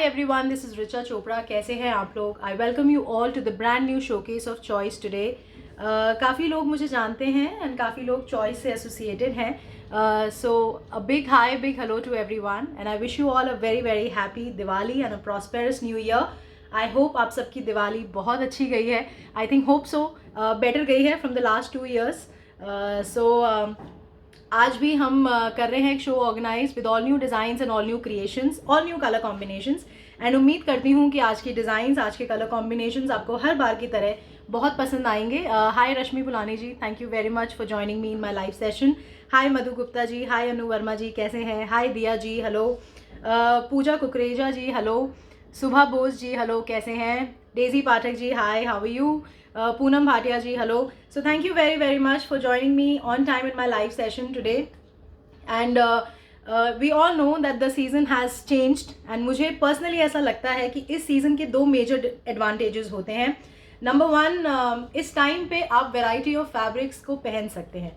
everyone, this is Richa Chopra. कैसे हैं आप लोग? I welcome you all to the brand new showcase of choice today. काफ़ी लोग मुझे जानते हैं and काफ़ी लोग choice से associated हैं. So a big hi, big hello to everyone and I wish you all a very very happy Diwali and a prosperous new year. I hope आप सबकी दिवाली बहुत अच्छी गई है. I think hope so. Better गई है from the last 2 years. आज भी हम कर रहे हैं एक show organise with all new designs and all new creations, all new colour combinations and उम्मीद करती हूँ कि आज की डिज़ाइंस, आज के कलर कॉम्बिनेशंस आपको हर बार की तरह बहुत पसंद आएंगे. Hi Rashmi Pulani ji, thank you very much for joining me in my live session. Hi Madhu Gupta ji, hi Anu Verma ji, कैसे हैं? Hi Diya ji, hello. Pooja Kukreja ji, hello. Subha Bose ji, hello, कैसे हैं? Daisy Pathak ji, hi, how are you? Poonam Bhatia ji, hello. So thank you very very much for joining me on time in my live session today. And we all know that the season has changed. And मुझे personally ऐसा लगता है कि इस season के 2 major advantages होते हैं. Number 1, इस time पे आप variety of fabrics को पहन सकते हैं.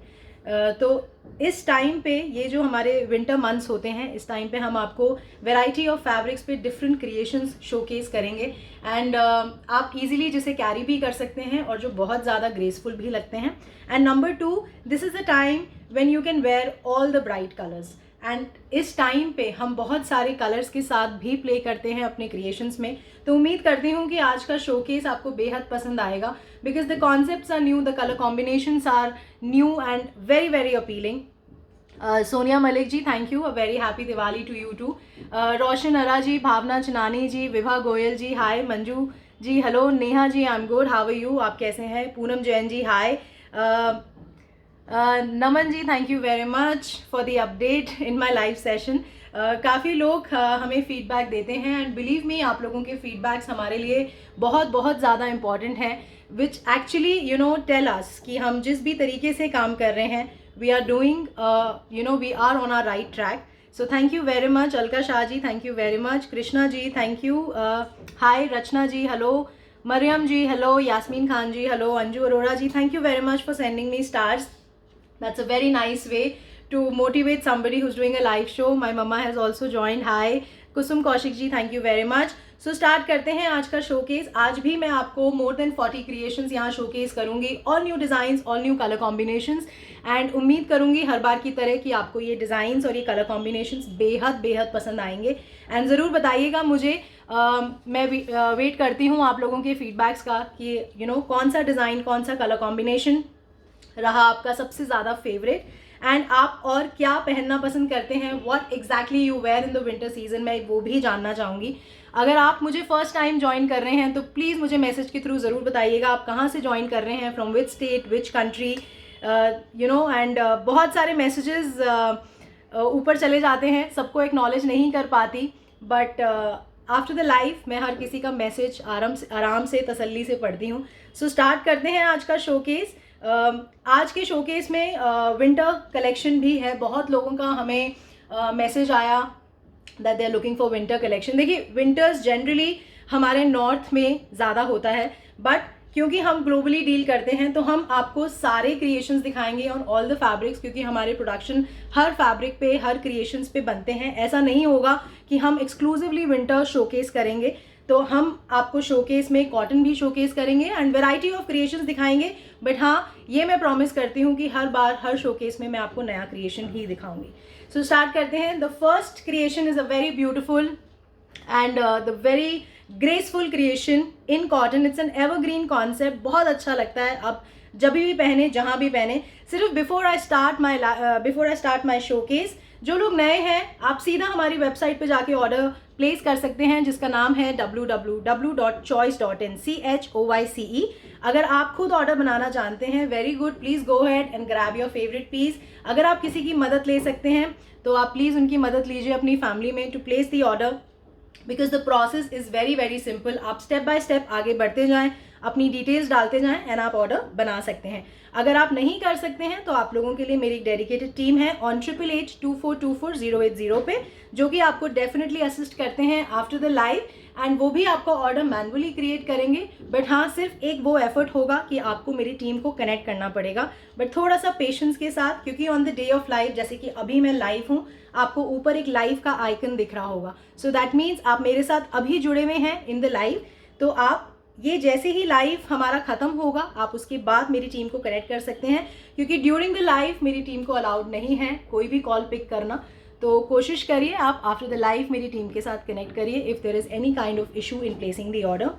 तो इस टाइम पे ये जो हमारे विंटर मंथ्स होते हैं, इस टाइम पे हम आपको वैरायटी ऑफ फैब्रिक्स पे डिफरेंट क्रिएशंस शोकेस करेंगे एंड आप इजीली जिसे कैरी भी कर सकते हैं और जो बहुत ज़्यादा ग्रेसफुल भी लगते हैं. And number 2, this is the time when you can wear all the bright colours and इस टाइम पे हम बहुत सारे कलर्स के साथ भी प्ले करते हैं अपने क्रिएशंस में. तो उम्मीद करती हूँ कि आज का शोकेस आपको बेहद पसंद आएगा because the concepts are new, the colour combinations are new and very very appealing. Sonia Malik ji, thank you, a very happy Diwali to you too. Roshan Ara ji, Bhavna Chanani ji, Vibha Goyal ji, hi. Manju ji, hello. Neha ji, I am good, how are you? आप कैसे हैं? Poonam Jain ji, hi. Naman ji, thank you very much for the update in my live session. काफ़ी लोग हमें feedback देते हैं and believe me, आप लोगों के फीडबैक्स हमारे लिए बहुत बहुत ज़्यादा इंपॉर्टेंट हैं which actually you know tell us कि हम जिस भी तरीके से काम कर रहे हैं we are doing we are on our right track. So thank you very much. Alka Shah ji, thank you very much. Krishna ji, thank you. Hi Rachna ji, hello. Mariyam ji, hello. Yasmeen Khan ji, hello. Anju Arora ji, thank you very much for sending me stars. That's a very nice way to motivate somebody who's doing a live show. My mama has also joined. Hi. Kusum Kaushik ji, thank you very much. So start करते हैं आज का showcase. आज भी मैं आपको more than 40 creations यहाँ showcase करूँगी, all new designs, all new colour combinations and उम्मीद करूँगी हर बार की तरह कि आपको ये डिज़ाइंस और ये कलर कॉम्बिनेशंस बेहद बेहद पसंद आएंगे. एंड ज़रूर बताइएगा मुझे, मैं वेट करती हूँ आप लोगों के फीडबैक्स का कि यू नो कौन सा डिज़ाइन, कौन सा कलर कॉम्बिनेशन रहा आपका सबसे ज़्यादा फेवरेट एंड आप और क्या पहनना पसंद करते हैं. What exactly you wear in the winter season, मैं वो भी जानना चाहूँगी. अगर आप मुझे फर्स्ट टाइम ज्वाइन कर रहे हैं तो प्लीज़ मुझे मैसेज के थ्रू ज़रूर बताइएगा आप कहाँ से ज्वाइन कर रहे हैं, from which state, which country, you know. And बहुत सारे मैसेजेस ऊपर चले जाते हैं, सबको एक्नॉलेज नहीं कर पाती, बट आफ्टर द लाइव मैं हर किसी का मैसेज आराम से तसल्ली से पढ़ती हूँ. सो स्टार्ट करते हैं आज का शोकेस. आज के शोकेस में विंटर कलेक्शन भी है. बहुत लोगों का हमें मैसेज आया that they are looking for winter collection. देखिए, विंटर्स जनरली हमारे नॉर्थ में ज़्यादा होता है, बट क्योंकि हम ग्लोबली डील करते हैं तो हम आपको सारे क्रिएशंस दिखाएंगे ऑन ऑल द फैब्रिक्स, क्योंकि हमारे प्रोडक्शन हर फैब्रिक पे, हर क्रिएशंस पे बनते हैं. ऐसा नहीं होगा कि हम एक्सक्लूसिवली विंटर शोकेस करेंगे. तो हम आपको शोकेस में कॉटन भी शोकेस करेंगे एंड वैरायटी ऑफ क्रिएशंस दिखाएंगे. बट हाँ, ये मैं प्रॉमिस करती हूँ कि हर बार हर शोकेस में मैं आपको नया क्रिएशन ही दिखाऊंगी. सो स्टार्ट करते हैं. The first creation is a very beautiful and the very graceful creation in cotton. It's an evergreen concept. बहुत अच्छा लगता है आप जब भी पहने, जहाँ भी पहने. सिर्फ before I start my showcase, जो लोग नए हैं आप सीधा हमारी वेबसाइट पे जाके ऑर्डर प्लेस कर सकते हैं जिसका नाम है www.choice.in. CHOYCE. अगर आप खुद ऑर्डर बनाना जानते हैं, very good, please go ahead and grab your favourite piece. अगर आप किसी की मदद ले सकते हैं तो आप प्लीज़ उनकी मदद लीजिए अपनी फैमिली में to place the order, because the process is very very simple. आप स्टेप बाय स्टेप आगे बढ़ते जाएं, अपनी डिटेल्स डालते जाएं एंड आप ऑर्डर बना सकते हैं. अगर आप नहीं कर सकते हैं तो आप लोगों के लिए मेरी डेडिकेटेड टीम है ऑन 8882424080 पे, जो कि आपको डेफिनेटली असिस्ट करते हैं आफ्टर द लाइव एंड वो भी आपका ऑर्डर मैनुअली क्रिएट करेंगे। बट हाँ, सिर्फ एक वो एफर्ट होगा कि आपको मेरी टीम को कनेक्ट करना पड़ेगा, बट थोड़ा सा पेशेंस के साथ, क्योंकि on the day of live, जैसे कि अभी मैं लाइव हूँ, आपको ऊपर एक लाइव का आइकन दिख रहा होगा। सो दैट मीन्स आप मेरे साथ अभी जुड़े हुए हैं इन द लाइव। तो आप ये जैसे ही लाइव हमारा ख़त्म होगा, आप उसके बाद मेरी टीम को कनेक्ट कर सकते हैं, क्योंकि ड्यूरिंग द लाइव मेरी टीम को अलाउड नहीं है कोई भी कॉल पिक करना। तो कोशिश करिए आप आफ्टर द लाइव मेरी टीम के साथ कनेक्ट करिए if there is any kind of issue in placing the order.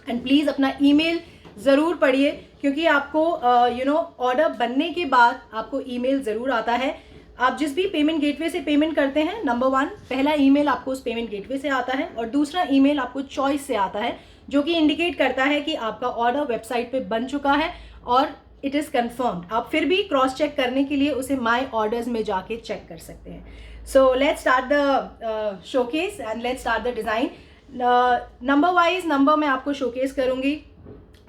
And please अपना ईमेल ज़रूर पढ़िए, क्योंकि आपको ऑर्डर बनने के बाद आपको ईमेल ज़रूर आता है। आप जिस भी पेमेंट गेटवे से पेमेंट करते हैं, नंबर 1 पहला ईमेल आपको उस पेमेंट गेटवे से आता है, और दूसरा ईमेल आपको चॉइस से आता है, जो कि इंडिकेट करता है कि आपका ऑर्डर वेबसाइट पे बन चुका है और इट इज़ कन्फर्म्ड। आप फिर भी क्रॉस चेक करने के लिए उसे माई ऑर्डर्स में जाके चेक कर सकते हैं। सो let's start the showcase and let's start the design. Number wise number मैं आपको शोकेस करूँगी,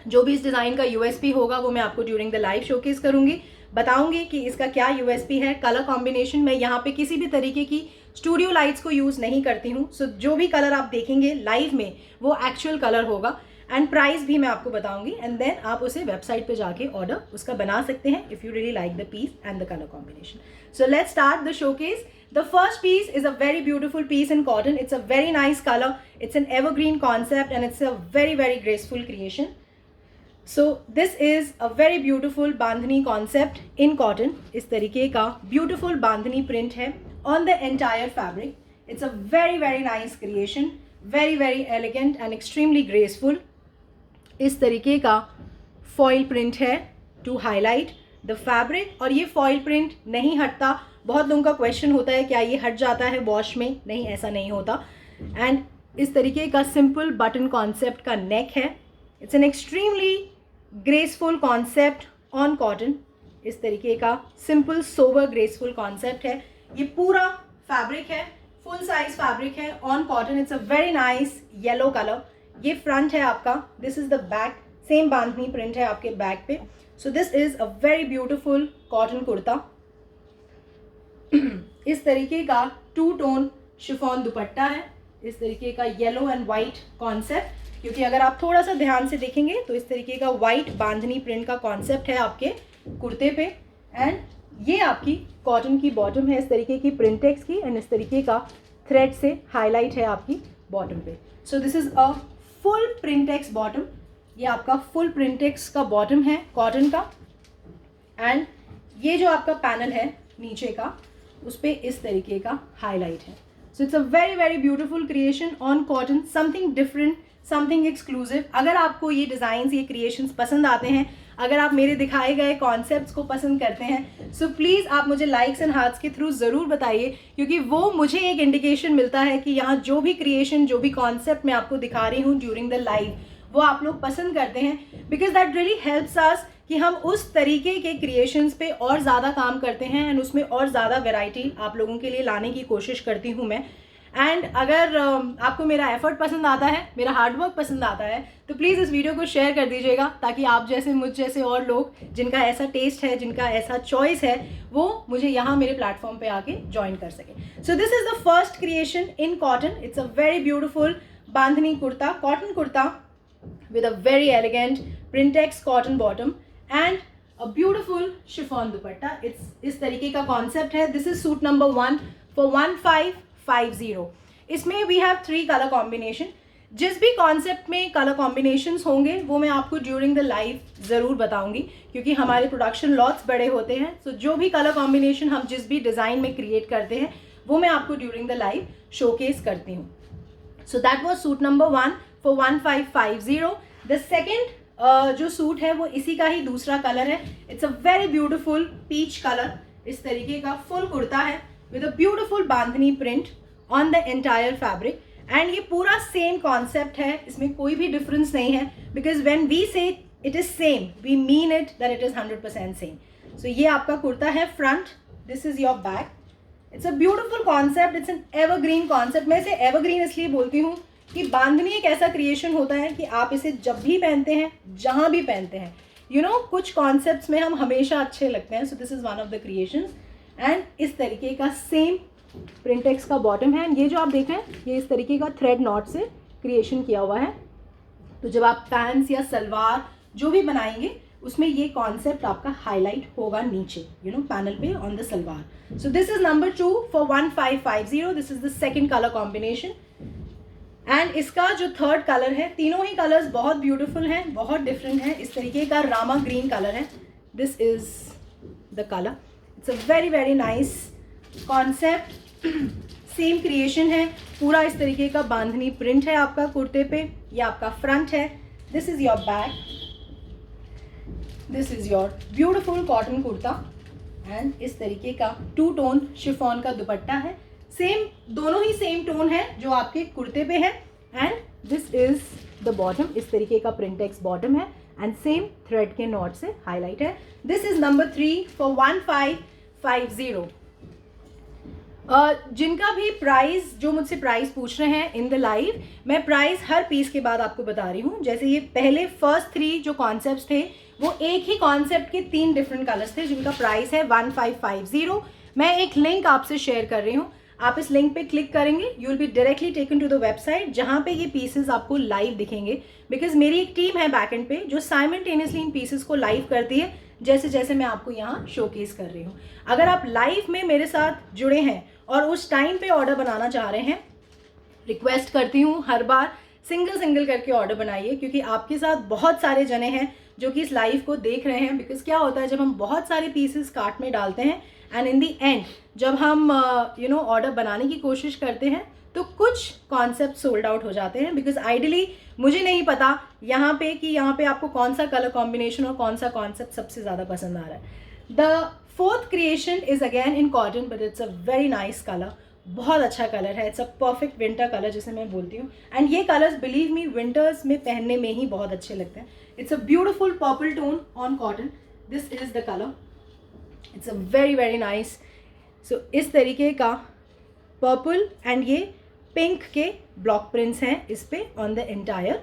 जो भी इस डिज़ाइन का यूएसपी होगा वो मैं आपको ड्यूरिंग द लाइव शोकेस करूँगी, बताऊंगी कि इसका क्या यूएसपी है। कलर कॉम्बिनेशन, मैं यहाँ पे किसी भी तरीके की स्टूडियो लाइट्स को यूज़ नहीं करती हूँ। सो जो भी कलर आप देखेंगे लाइव में वो एक्चुअल कलर होगा। एंड प्राइस भी मैं आपको बताऊंगी, एंड देन आप उसे वेबसाइट पे जाके ऑर्डर उसका बना सकते हैं if you really like the piece and the colour combination. So let's start the showcase. The first piece is a very beautiful piece in cotton. It's a very nice color. It's an evergreen concept and it's a very, very graceful creation. So this is a very beautiful bandhani concept in cotton. इस तरीके का beautiful बांधनी print है on the entire fabric. It's a very, very nice creation. Very, very elegant and extremely graceful. इस तरीके का foil print है to highlight the fabric, और ये foil print नहीं हटता। बहुत लोगों का क्वेश्चन होता है क्या ये हट जाता है वॉश में? नहीं, ऐसा नहीं होता। एंड इस तरीके का सिंपल बटन कॉन्सेप्ट का नेक है। It's an extremely graceful concept on cotton. इस तरीके का सिंपल सोवर ग्रेसफुल कॉन्सेप्ट है। ये पूरा फैब्रिक है, फुल साइज फैब्रिक है on cotton. It's a very nice yellow colour. ये फ्रंट है आपका, this is the back, same bandhani print है आपके बैक पे। सो this is a very beautiful cotton kurta. इस तरीके का 2 टोन शिफॉन दुपट्टा है, इस तरीके का येलो एंड वाइट कॉन्सेप्ट, क्योंकि अगर आप थोड़ा सा ध्यान से देखेंगे तो इस तरीके का वाइट बांधनी प्रिंट का कॉन्सेप्ट है आपके कुर्ते पे। एंड ये आपकी कॉटन की बॉटम है, इस तरीके की प्रिंटेक्स की, एंड इस तरीके का थ्रेड से हाईलाइट है आपकी बॉटम पे। सो this is a full printex bottom. ये आपका फुल प्रिंटेक्स का बॉटम है कॉटन का। एंड ये जो आपका पैनल है नीचे का, उस पर इस तरीके का हाईलाइट है। So it's a very, very beautiful creation on cotton, something different, something exclusive. अगर आपको ये डिज़ाइंस, ये क्रिएशंस पसंद आते हैं, अगर आप मेरे दिखाए गए कॉन्सेप्ट्स को पसंद करते हैं, सो प्लीज़ आप मुझे लाइक्स एंड हार्ट्स के थ्रू ज़रूर बताइए, क्योंकि वो मुझे एक इंडिकेशन मिलता है कि यहाँ जो भी क्रिएशन, जो भी कॉन्सेप्ट मैं आपको दिखा रही हूँ ड्यूरिंग द लाइव, वो आप लोग पसंद करते हैं। Because that really helps us कि हम उस तरीके के क्रिएशंस पे और ज़्यादा काम करते हैं, एंड उसमें और ज़्यादा वैरायटी आप लोगों के लिए लाने की कोशिश करती हूँ मैं। एंड अगर आपको मेरा एफर्ट पसंद आता है, मेरा हार्डवर्क पसंद आता है, तो प्लीज़ इस वीडियो को शेयर कर दीजिएगा, ताकि आप जैसे, मुझ जैसे और लोग जिनका ऐसा टेस्ट है, जिनका ऐसा चॉइस है, वो मुझे यहाँ मेरे प्लेटफॉर्म पे आके ज्वाइन कर सकें। सो this is the first creation in cotton. It's a very beautiful bandhani kurta, cotton kurta with a very elegant printex cotton bottom and a beautiful chiffon dupatta. It's इस तरीके का concept है। This is suit number 1 for 1550. इसमें we have 3 color combination. जिस भी concept में colour combinations होंगे वो मैं आपको ड्यूरिंग द लाइव ज़रूर बताऊंगी, क्योंकि हमारे प्रोडक्शन लॉट्स बड़े होते हैं। सो जो भी कलर कॉम्बिनेशन हम जिस भी डिज़ाइन में क्रिएट करते हैं वो मैं आपको ड्यूरिंग द लाइव शोकेस करती हूँ। So that was suit number 1 for 1550. The second जो सूट है वो इसी का ही दूसरा कलर है। It's a very beautiful peach colour. इस तरीके का फुल कुर्ता है with a beautiful bandhani print on the entire fabric. And ये पूरा सेम कॉन्सेप्ट है, इसमें कोई भी डिफरेंस नहीं है, because when we say it is same we mean it that it is 100% same. So ये आपका कुर्ता है front, this is your back. It's a beautiful concept, it's an evergreen concept. मैं इसे एवरग्रीन इसलिए बोलती हूँ कि बांधनी एक ऐसा क्रिएशन होता है कि आप इसे जब भी पहनते हैं, जहाँ भी पहनते हैं, यू नो कुछ कॉन्सेप्ट्स में हम हमेशा अच्छे लगते हैं। So this is one of the creations. And इस तरीके का सेम प्रिंटेक्स का बॉटम है। ये जो आप देख रहे हैं ये इस तरीके का थ्रेड नॉट से क्रिएशन किया हुआ है। तो जब आप पैंट्स या सलवार जो भी बनाएंगे उसमें ये कॉन्सेप्ट आपका हाईलाइट होगा नीचे, पैनल पे on the salwar. So this is number 2 for 1550। This is the second colour combination. And इसका जो थर्ड कलर है, तीनों ही कलर्स बहुत ब्यूटीफुल हैं, बहुत डिफरेंट है। इस तरीके का रामा ग्रीन कलर है। This is the colour. It's a very very nice concept. Same creation है, पूरा इस तरीके का बांधनी प्रिंट है आपका कुर्ते पे। ये आपका फ्रंट है। This is your back. This is your beautiful cotton kurta and इस तरीके का 2 टोन शिफॉन का दुपट्टा है। सेम, दोनों ही सेम टोन है जो आपके कुर्ते पे है। And this is the bottom. इस तरीके का प्रिंटेक्स बॉटम है एंड सेम थ्रेड के नॉट से हाईलाइट है। This is number 3 for 1550। जिनका भी प्राइस, जो मुझसे प्राइस पूछ रहे हैं इन द लाइव, मैं प्राइस हर पीस के बाद आपको बता रही हूँ। जैसे ये पहले फर्स्ट 3 जो कॉन्सेप्ट्स थे वो एक ही कॉन्सेप्ट के 3 डिफरेंट कलर्स थे जिनका प्राइस है 1550। मैं एक लिंक आपसे शेयर कर रही हूँ। आप इस लिंक पे क्लिक करेंगे, you will be directly taken to the website जहाँ पे ये पीसेस आपको लाइव दिखेंगे। बिकॉज मेरी एक टीम है बैक एंड पे जो साइमल्टेनियसली इन पीसेस को लाइव करती है, जैसे जैसे मैं आपको यहाँ शोकेस कर रही हूँ। अगर आप लाइव में मेरे साथ जुड़े हैं और उस टाइम पे ऑर्डर बनाना चाह रहे हैं, रिक्वेस्ट करती हूँ हर बार सिंगल सिंगल करके ऑर्डर बनाइए, क्योंकि आपके साथ बहुत सारे जने हैं जो कि इस लाइव को देख रहे हैं। बिकॉज क्या होता है, जब हम बहुत सारे पीसेस कार्ट में डालते हैं एंड इन दी एंड जब हम ऑर्डर बनाने की कोशिश करते हैं तो कुछ कॉन्सेप्ट सोल्ड आउट हो जाते हैं। बिकॉज आइडियली मुझे नहीं पता यहाँ पे आपको कौन सा कलर कॉम्बिनेशन और कौन सा कॉन्सेप्ट सबसे ज़्यादा पसंद आ रहा है। The fourth creation is again in cotton but it's a very nice colour. बहुत अच्छा कलर है। It's a perfect winter colour जिसे मैं बोलती हूँ। एंड ये कलर्स बिलीव मी विंटर्स में पहनने में ही बहुत अच्छे लगते हैं। It's a beautiful purple tone on cotton. This is the colour. It's a very very nice. So इस तरीके का पर्पल एंड ये पिंक के ब्लॉक प्रिंट्स हैं इस पे on the entire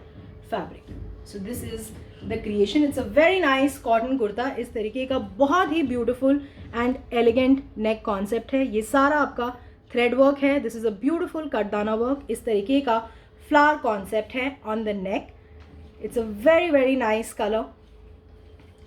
fabric. So this is the creation. It's a very nice cotton kurta. इस तरीके का बहुत ही beautiful and elegant neck concept है। ये सारा आपका थ्रेड वर्क है। दिस इज अ ब्यूटिफुल कटदाना वर्क। इस तरीके का फ्लावर कॉन्सेप्ट है on the neck. It's a very very nice colour.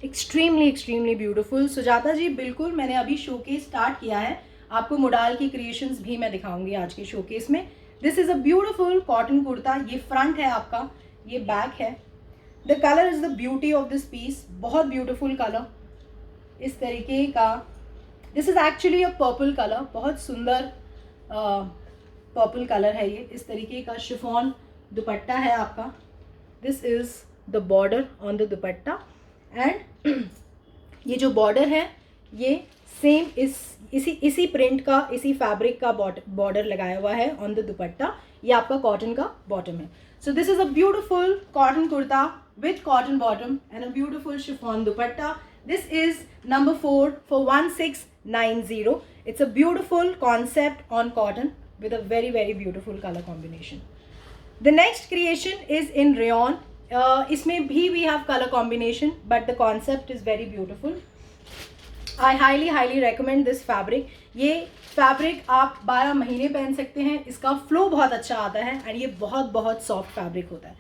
Extremely beautiful. Sujata ji, बिल्कुल मैंने अभी शोकेस स्टार्ट किया है। आपको मोडाल की क्रिएशंस भी मैं दिखाऊंगी आज के शोकेस में। This is a beautiful cotton kurta. ये फ्रंट है आपका, ये बैक है। The colour is the beauty of this piece. बहुत ब्यूटिफुल कलर इस तरीके का। This is actually a purple colour. बहुत सुंदर पर्पल कलर है ये। इस तरीके का शिफॉन दुपट्टा है आपका। This is the border on the dupatta and ये जो बॉर्डर है ये सेम इसी प्रिंट का, इसी फैब्रिक का बॉर्डर लगाया हुआ है ऑन द दुपट्टा। ये आपका कॉटन का बॉटम है। So this is a beautiful cotton kurta with cotton bottom and a beautiful chiffon dupatta. This is number 4 for 1690. It's a beautiful concept on cotton with a very very beautiful color combination. The next creation is in rayon. इसमें भी we have color combination but the concept is very beautiful. I highly recommend this fabric. ये fabric आप 12 महीने पहन सकते हैं। इसका flow बहुत अच्छा आता है एंड ये बहुत सॉफ्ट फैब्रिक होता है।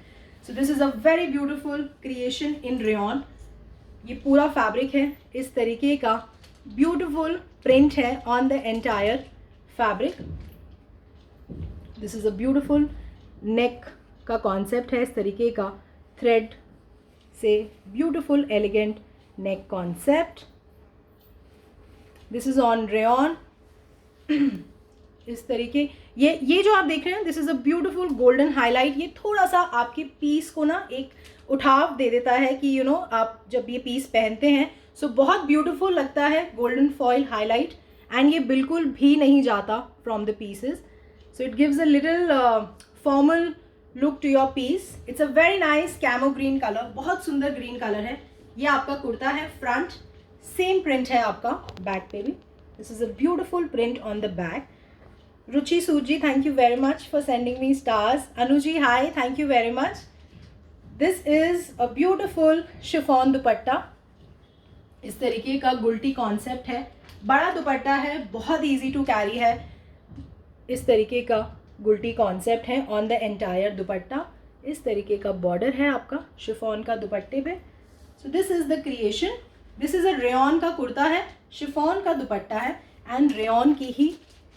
So this is a very beautiful creation in rayon. ये पूरा फैब्रिक है। इस तरीके का ब्यूटिफुल प्रिंट है on the entire fabric. This is a beautiful नेक का कॉन्सेप्ट है। इस तरीके का थ्रेड से beautiful elegant neck concept. This is on rayon. इस तरीके ये जो आप देख रहे हैं, this is a beautiful golden highlight. ये थोड़ा सा आपके पीस को ना एक उठाव दे देता है कि आप जब ये पीस पहनते हैं सो बहुत ब्यूटिफुल लगता है गोल्डन फॉइल हाईलाइट एंड ये बिल्कुल भी नहीं जाता from the pieces. So it gives a little formal look to your piece. It's a very nice camo green colour. बहुत सुंदर ग्रीन कलर है। ये आपका कुर्ता है फ्रंट। सेम प्रिंट है आपका बैक पे भी। This is a beautiful print on the back. Ruchi Suji, thank you very much for sending me stars. Anuji, hi, thank you very much. This is a beautiful chiffon dupatta. इस तरीके का गुल्टी कॉन्सेप्ट है। बड़ा दुपट्टा है, बहुत ईजी टू कैरी है। इस तरीके का गुलटी कॉन्सेप्ट है ऑन द एंटायर दुपट्टा। इस तरीके का बॉर्डर है आपका शिफॉन का दुपट्टे पे। सो this is the creation. This is a rayon का कुर्ता है, शिफॉन का दुपट्टा है एंड रेयॉन की ही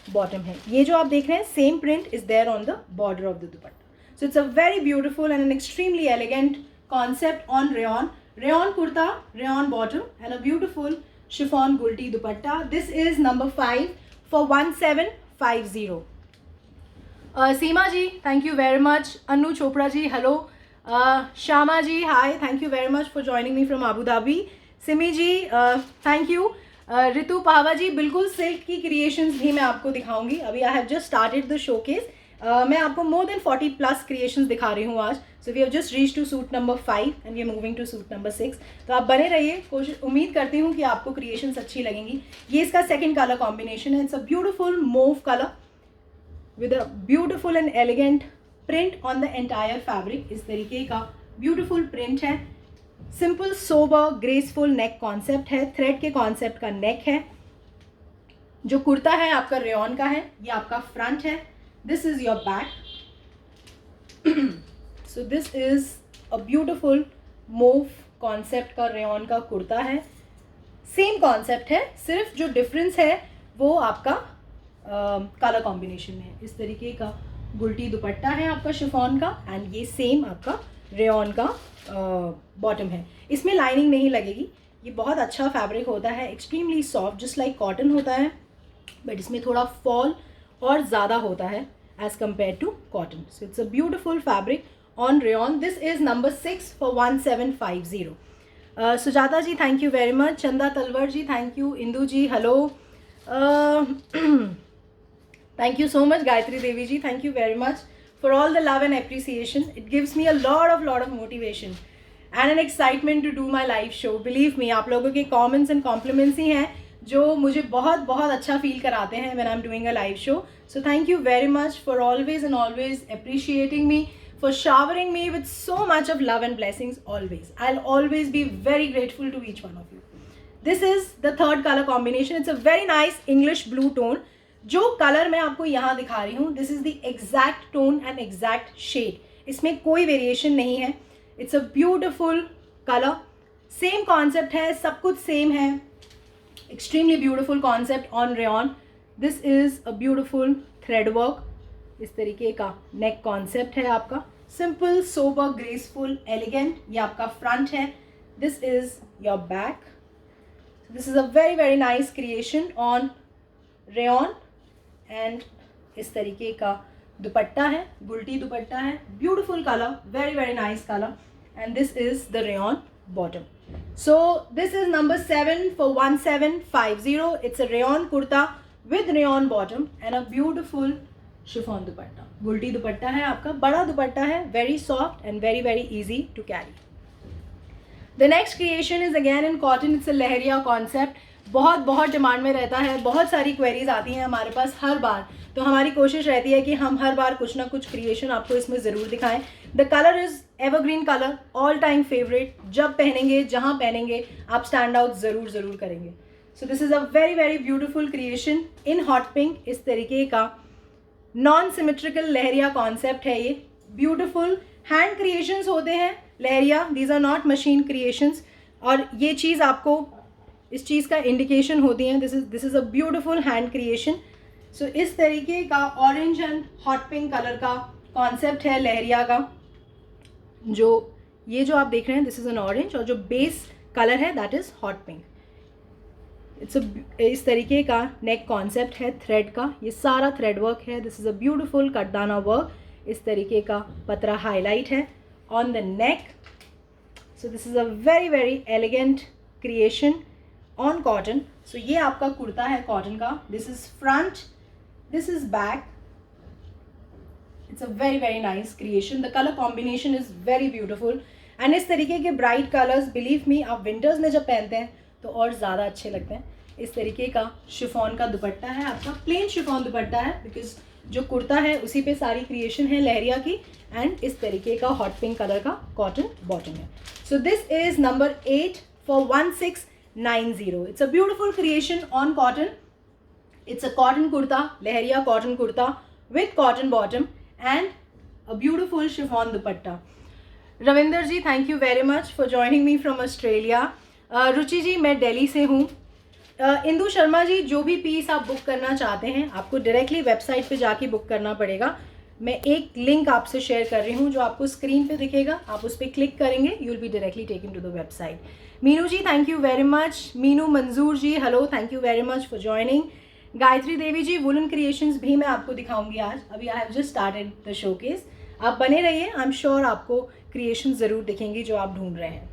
बॉटम है। ये जो आप देख रहे हैं same print is there on the border of the dupatta. So it's a very beautiful and an extremely elegant concept on rayon. Rayon kurta, rayon bottom and a beautiful chiffon गुलटी dupatta. This is number 5 for 1750. Seema ji, thank you very much. Anu Chopra ji, hello. Shyama ji, hi, thank you very much for joining me from Abu Dhabi. Simi ji, thank you. Ritu पावा जी, बिल्कुल silk की creations भी मैं आपको दिखाऊंगी। अभी I have just started the showcase. मैं आपको मोर देन 40+ क्रिएशंस दिखा रही हूँ आज। So we have just reach to suit number 5 and we are moving to suit number 6। तो आप बने रहिए, कोशिश, उम्मीद करती हूँ कि आपको क्रिएशंस अच्छी लगेंगी। ये इसका सेकंड कलर कॉम्बिनेशन है। It's a beautiful mauve colour with a beautiful and elegant print on the entire fabric. इस तरीके का ब्यूटिफुल प्रिंट है। सिंपल सोबर ग्रेसफुल नेक कॉन्सेप्ट है, थ्रेड के कॉन्सेप्ट का नेक है। जो कुर्ता है आपका रेयॉन का है, ये आपका फ्रंट है। This is your back. So this is a beautiful mauve concept का रेयॉन का कुर्ता है। सेम कॉन्सेप्ट है, सिर्फ जो डिफरेंस है वो आपका कलर कॉम्बिनेशन में है। इस तरीके का गुलटी दुपट्टा है आपका शिफॉन का एंड ये सेम आपका रेयॉन का बॉटम है। इसमें लाइनिंग नहीं लगेगी। ये बहुत अच्छा फैब्रिक होता है, extremely soft, just like cotton होता है, बट इसमें थोड़ा फॉल और ज़्यादा होता है as compare to cotton. So it's a beautiful fabric on rayon. This is number 6 for 1750. Sujata ji, thank you very much. Chanda Talwar ji, thank you. Indu ji, hello. Thank you so much. Gayatri Devi ji, thank you very much for all the love and appreciation. It gives me a lot of motivation and an excitement to do my live show. Believe me, आप लोगों के comments and compliments ही हैं जो मुझे बहुत बहुत अच्छा feel कराते हैं when I'm doing a live show. So thank you very much for always and always appreciating me, for showering me with so much of love and blessings always. I'll always be very grateful to each one of you. This is the third color combination. It's a very nice English blue tone. जो colour मैं आपको यहाँ दिखा रही हूँ, this is the exact tone and exact shade. इसमें कोई variation नहीं है। It's a beautiful colour, same concept है, सब कुछ सेम है। Extremely beautiful concept on rayon. This is a beautiful thread work. इस तरीके का नेक कॉन्सेप्ट है आपका, सिंपल सोबर ग्रेसफुल एलिगेंट। ये आपका फ्रंट है। This is your back. This is a very very nice creation on rayon and इस तरीके का दुपट्टा है, गुलटी दुपट्टा है, beautiful colour, very very nice colour and this is the rayon bottom. So this is number 7 for 1750. It's a rayon kurta with rayon bottom and a beautiful chiffon dupatta. गुलटी दुपट्टा है आपका, बड़ा दुपट्टा है, very soft and very very easy to carry. The next creation is again in cotton. It's a leheriya concept. बहुत demand में रहता है, बहुत सारी क्वेरीज आती हैं हमारे पास हर बार, तो हमारी कोशिश रहती है कि हम हर बार कुछ ना कुछ क्रिएशन आपको इसमें ज़रूर दिखाएं. The colour is evergreen colour, all time favourite. जब पहनेंगे, जहाँ पहनेंगे, आप स्टैंड आउट ज़रूर करेंगे. सो this is a very very beautiful creation in hot pink. इस तरीके का नॉन सिमेट्रिकल लहरिया कॉन्सेप्ट है ये. ब्यूटिफुल हैंड क्रिएशंस होते हैं leheriya, these are not machine creations. और ये चीज़ आपको इस चीज़ का इंडिकेशन होती है. This is a beautiful hand creation. So इस तरीके का orange and hot pink colour का कॉन्सेप्ट है लहरिया का. जो ये जो आप देख रहे हैं, दिस इज़ एन ऑरेंज, और जो बेस कलर है दैट इज़ हॉट पिंक. इस तरीके का नेक कॉन्सेप्ट है थ्रेड का. ये सारा थ्रेड वर्क है. दिस इज़ अ ब्यूटिफुल कटदाना वर्क. इस तरीके का पतरा हाईलाइट है on the neck. So this is a very very elegant creation on cotton. So ये आपका कुर्ता है कॉटन का. This is front, this is back. It's a very very nice creation. The colour combination is very beautiful and इस तरीके के bright colours, believe me, आप winters में जब पहनते हैं तो और ज़्यादा अच्छे लगते हैं. इस तरीके का शिफॉन का दुपट्टा है आपका, प्लेन शिफॉन दुपट्टा है, बिकॉज जो कुर्ता है उसी पे सारी क्रिएशन है लहरिया की. एंड इस तरीके का हॉट पिंक कलर का कॉटन बॉटम है. So this is number 8 for 1690. It's a beautiful creation on cotton. It's a cotton kurta, leheriya cotton kurta with cotton bottom and a beautiful chiffon dupatta. Ravinder ji, thank you very much for joining me from Australia. Ruchi ji, मैं दिल्ली से हूँ. इंदु शर्मा जी, जो भी piece आप book करना चाहते हैं आपको डायरेक्टली वेबसाइट पे जाके बुक करना पड़ेगा. मैं एक लिंक आपसे शेयर कर रही हूँ जो आपको स्क्रीन पे दिखेगा. आप उस पर क्लिक करेंगे, you will be directly taken to the website. Meenu ji, thank you very much. Meenu Manjur ji, hello, thank you very much for joining. Gayatri Devi ji, woollen creations भी मैं आपको दिखाऊंगी आज. अभी I have just started the showcase. आप बने रहिए, आई एम श्योर आपको क्रिएशन ज़रूर दिखेंगी जो आप ढूंढ रहे हैं.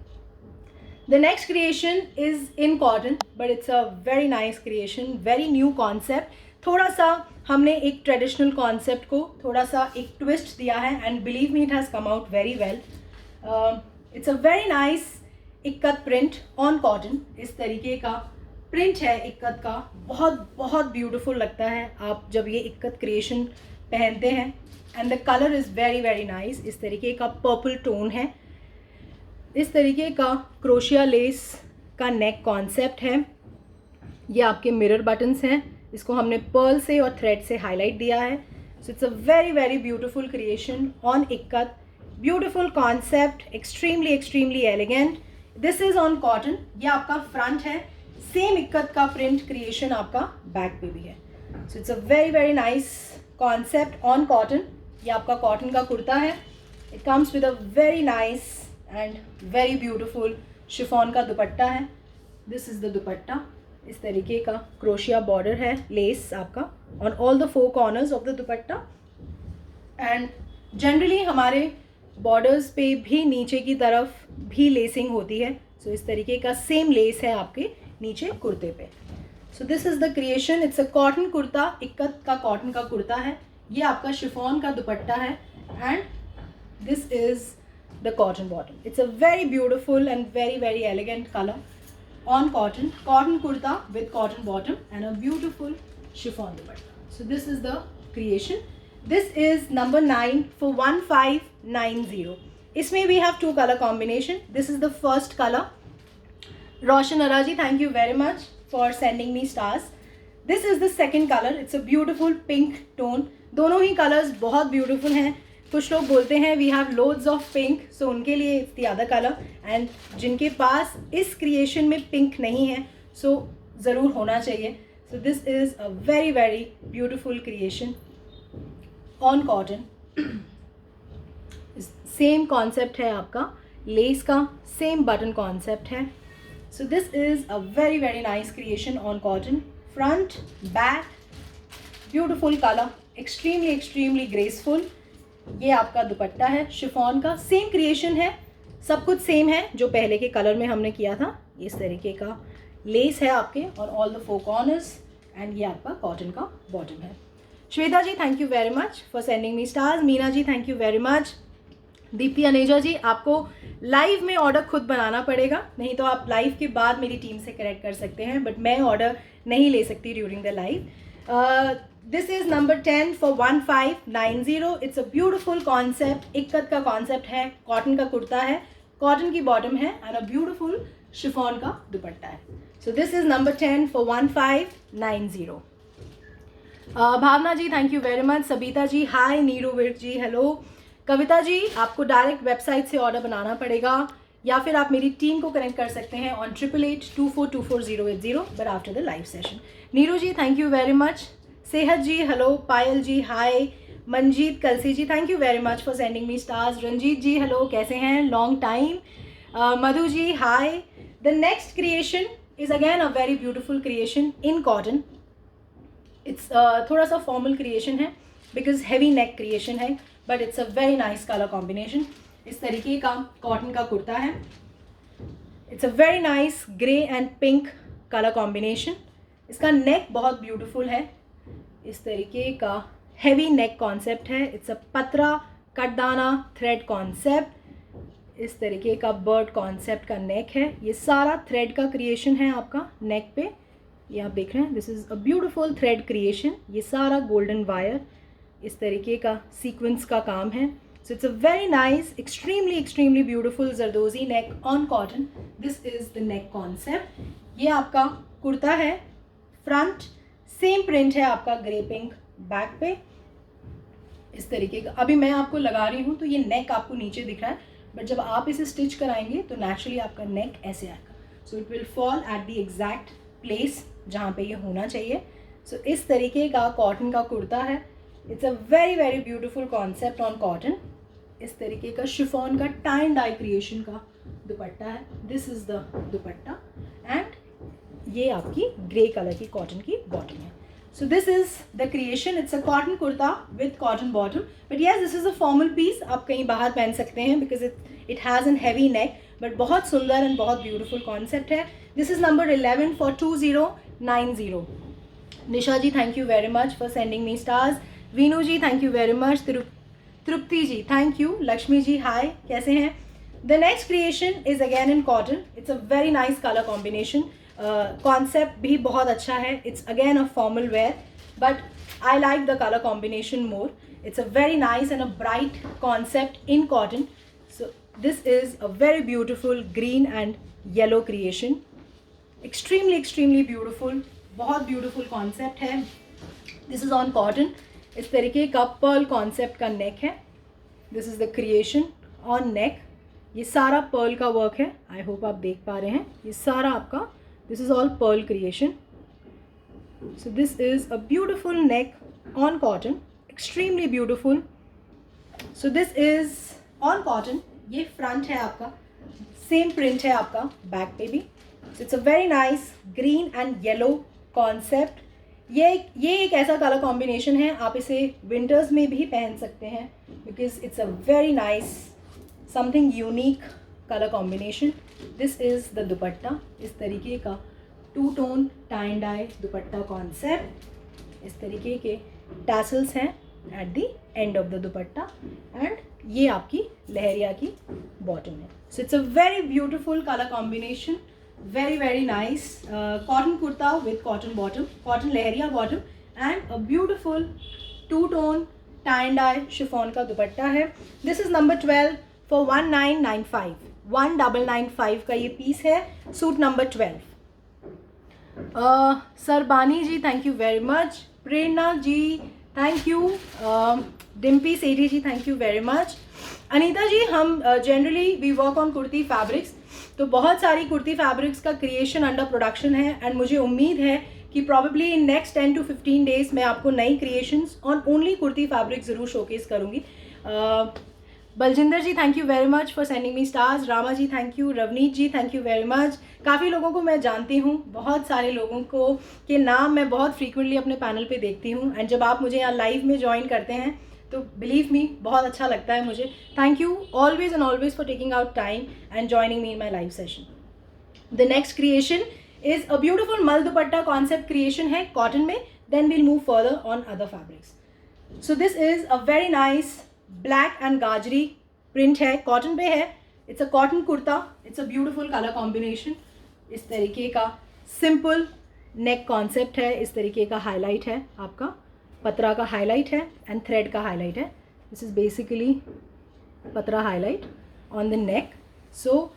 The next creation is in cotton, but it's a very nice creation, very new concept. थोड़ा सा हमने एक ट्रेडिशनल कॉन्सेप्ट को थोड़ा सा एक ट्विस्ट दिया है and believe me it has come out very well. It's a very nice ikat print on cotton. इस तरीके का प्रिंट है इक्कत का, बहुत बहुत ब्यूटीफुल लगता है आप जब ये इक्कत क्रिएशन पहनते हैं. And the colour is very very nice. इस तरीके का पर्पल टोन है. इस तरीके का क्रोशिया लेस का नेक कॉन्सेप्ट है. ये आपके मिरर बटन्स हैं. इसको हमने पर्ल से और थ्रेड से हाईलाइट दिया है. So it's a very very beautiful creation on ikat. Beautiful concept, extremely extremely elegant. This is on cotton. ये आपका फ्रंट है. सेम इक्कत का प्रिंट क्रिएशन आपका बैक पे भी है. So it's a very very nice concept on cotton. ये आपका कॉटन का कुर्ता है. It comes with a very nice and very beautiful chiffon का दुपट्टा है. This is the dupatta. इस तरीके का क्रोशिया बॉर्डर है, लेस आपका on all the 4 corners of the dupatta. And generally हमारे बॉर्डर्स पे भी नीचे की तरफ भी लेसिंग होती है. सो इस तरीके का सेम लेस है आपके नीचे कुर्ते पे. सो this is the creation. It's a cotton kurta. Ikat का कॉटन का कुर्ता है. ये आपका शिफॉन का दुपट्टा है and this is the cotton bottom. It's a very beautiful and very very elegant color on cotton kurta with cotton bottom and a beautiful chiffon dupatta. So this is the creation. This is number 9 for 1590. इसमें we have 2 color combination. This is the first color. Roshan Araji, thank you very much for sending me stars. This is the second color. It's a beautiful pink tone. दोनों ही colors बहुत beautiful हैं. कुछ लोग बोलते हैं we have loads of pink, so उनके लिए it's the other colour. And जिनके पास इस क्रिएशन में पिंक नहीं है सो ज़रूर होना चाहिए. सो this is a very very beautiful creation on cotton. Same concept है आपका लेस का, सेम बटन कॉन्सेप्ट है. So this is a very very nice creation on cotton. Front back beautiful colour, extremely extremely graceful. ये आपका दुपट्टा है chiffon का. Same creation है, सब कुछ सेम है जो पहले के कलर में हमने किया था. इस तरीके का लेस है आपके और ऑल द 4 कॉर्नर्स एंड ये आपका कॉटन का बॉटम है. Shweta ji, thank you very much for sending me stars. Meena ji, thank you very much. Deepti Aneja ji, आपको लाइव में ऑर्डर खुद बनाना पड़ेगा, नहीं तो आप लाइव के बाद मेरी टीम से करेक्ट कर सकते हैं, बट मैं ऑर्डर नहीं ले सकती during the live. This is number 10 for 1590. It's a beautiful concept. Ikat का कॉन्सेप्ट है. कॉटन का कुर्ता है, कॉटन की बॉटम है एंड अ ब्यूटिफुल शिफॉन का दुपट्टा है. So this is number 10 for 1590. Bhavna ji, thank you very much. Sabita ji, hi. Neeru Virk ji, hello. Kavita ji, आपको डायरेक्ट वेबसाइट से ऑर्डर बनाना पड़ेगा या फिर आप मेरी टीम को कनेक्ट कर सकते हैं on 8882424080 but after the live session. Neeru ji, thank you very much. Sehat ji, hello. Payal ji, hi. Manjeet Kalsi ji, thank you very much for sending me stars. Ranjeet ji, hello, कैसे हैं, long time. Madhu ji, hi. The next creation is again a very beautiful creation in cotton. It's थोड़ा सा formal creation है because heavy neck creation है, but it's a very nice colour combination. इस तरीके का cotton का कुर्ता है. It's a very nice grey and pink colour combination. इसका नेक बहुत ब्यूटिफुल है. इस तरीके का हैवी नेक कॉन्सेप्ट है. इट्स अ पतरा कटदाना थ्रेड कॉन्सेप्ट. इस तरीके का बर्ड कॉन्सेप्ट का नेक है. ये सारा थ्रेड का क्रिएशन है आपका नेक पे. ये आप देख रहे हैं, this is a beautiful thread creation. ये सारा गोल्डन वायर, इस तरीके का सीक्वेंस का काम है. So it's a very nice, extremely extremely beautiful zardozi neck on cotton. This is the neck concept. ये आपका कुर्ता है. फ्रंट सेम प्रिंट है आपका ग्रे पिंक बैक पे. इस तरीके का। अभी मैं आपको लगा रही हूँ तो ये नेक आपको नीचे दिख रहा है, बट जब आप इसे स्टिच कराएंगे तो नेचुरली आपका नेक ऐसे आएगा। So it will fall at the exact place जहाँ पे ये होना चाहिए। सो इस तरीके का कॉटन का कुर्ता है। It's a very very beautiful concept on cotton. इस तरीके का शिफॉन का टाई एंड डाई क्रिएशन का दुपट्टा है। This is the dupatta and ये आपकी ग्रे कलर की कॉटन की बॉटम है। So this is the creation. It's a cotton kurta with cotton bottom. But yes, this is a formal piece. आप कहीं बाहर पहन सकते हैं because it has a heavy neck. But बहुत सुंदर and बहुत beautiful concept है. This is number 11 for 2090. Nisha ji, thank you very much for sending me stars. Veenu ji, thank you very much. Tripti ji, thank you. Lakshmi ji, hi. कैसे हैं? The next creation is again in cotton. It's a very nice color combination. Concept भी बहुत अच्छा है. It's again a formal wear but I like the colour combination more. It's a very nice and a bright concept in cotton. So this is a very beautiful green and yellow creation. Extremely beautiful, बहुत beautiful concept है. This is on cotton. इस तरीके का Perl concept का neck है. This is the creation on नेक. ये सारा Perl का वर्क है. आई होप आप देख पा रहे हैं. ये सारा आपका this is all pearl creation. So this is a beautiful neck on cotton, extremely beautiful. So this is on cotton. ये front है आपका, same print है आपका back पे भी. So it's a very nice green and yellow concept. ये एक ऐसा कलर कॉम्बिनेशन है, आप इसे विंटर्स में भी पहन सकते हैं because it's a very nice something unique colour combination. This is the dupatta. इस तरीके का two tone tie and dye dupatta concept. इस तरीके के टैसल्स हैं at the end of the dupatta and ये आपकी लहरिया की बॉटम है. So it's a very beautiful colour combination. Very very nice cotton kurta with cotton bottom, cotton leheriya bottom and a beautiful two tone tie and dye chiffon का दुपट्टा है. This is number 12 for 1995. 1995 का ये piece है. Suit number 12. Sarbani ji, thank you very much. Prerna ji, thank you. Dimpy Sethi ji, thank you very much. Anita ji, हम generally we work on kurti fabrics, तो बहुत सारी kurti fabrics का क्रिएशन अंडर प्रोडक्शन है एंड मुझे उम्मीद है कि probably in next 10 to 15 days मैं आपको नई creations on only kurti fabric ज़रूर शोकेस करूँगी. Baljinder ji, thank you very much for sending me stars. Rama ji, thank you. Ravneet ji, thank you very much. काफ़ी लोगों को मैं जानती हूँ, बहुत सारे लोगों को के नाम मैं बहुत फ्रीक्वेंटली अपने पैनल पे देखती हूँ एंड जब आप मुझे यहाँ लाइव में ज्वाइन करते हैं तो बिलीव मी बहुत अच्छा लगता है मुझे. Thank you always and always for taking out time and joining me in my live session. The next creation is a beautiful mul dupatta concept creation है कॉटन में. Then we'll move further on other fabrics. So this is a very nice black and gajri print है, cotton पे है. It's a cotton kurta. It's a beautiful colour combination. इस तरीके का simple नेक concept है. इस तरीके का हाईलाइट है आपका, पतरा का हाईलाइट है एंड थ्रेड का हाईलाइट है. दिस इज़ बेसिकली पतरा highlight on the neck. So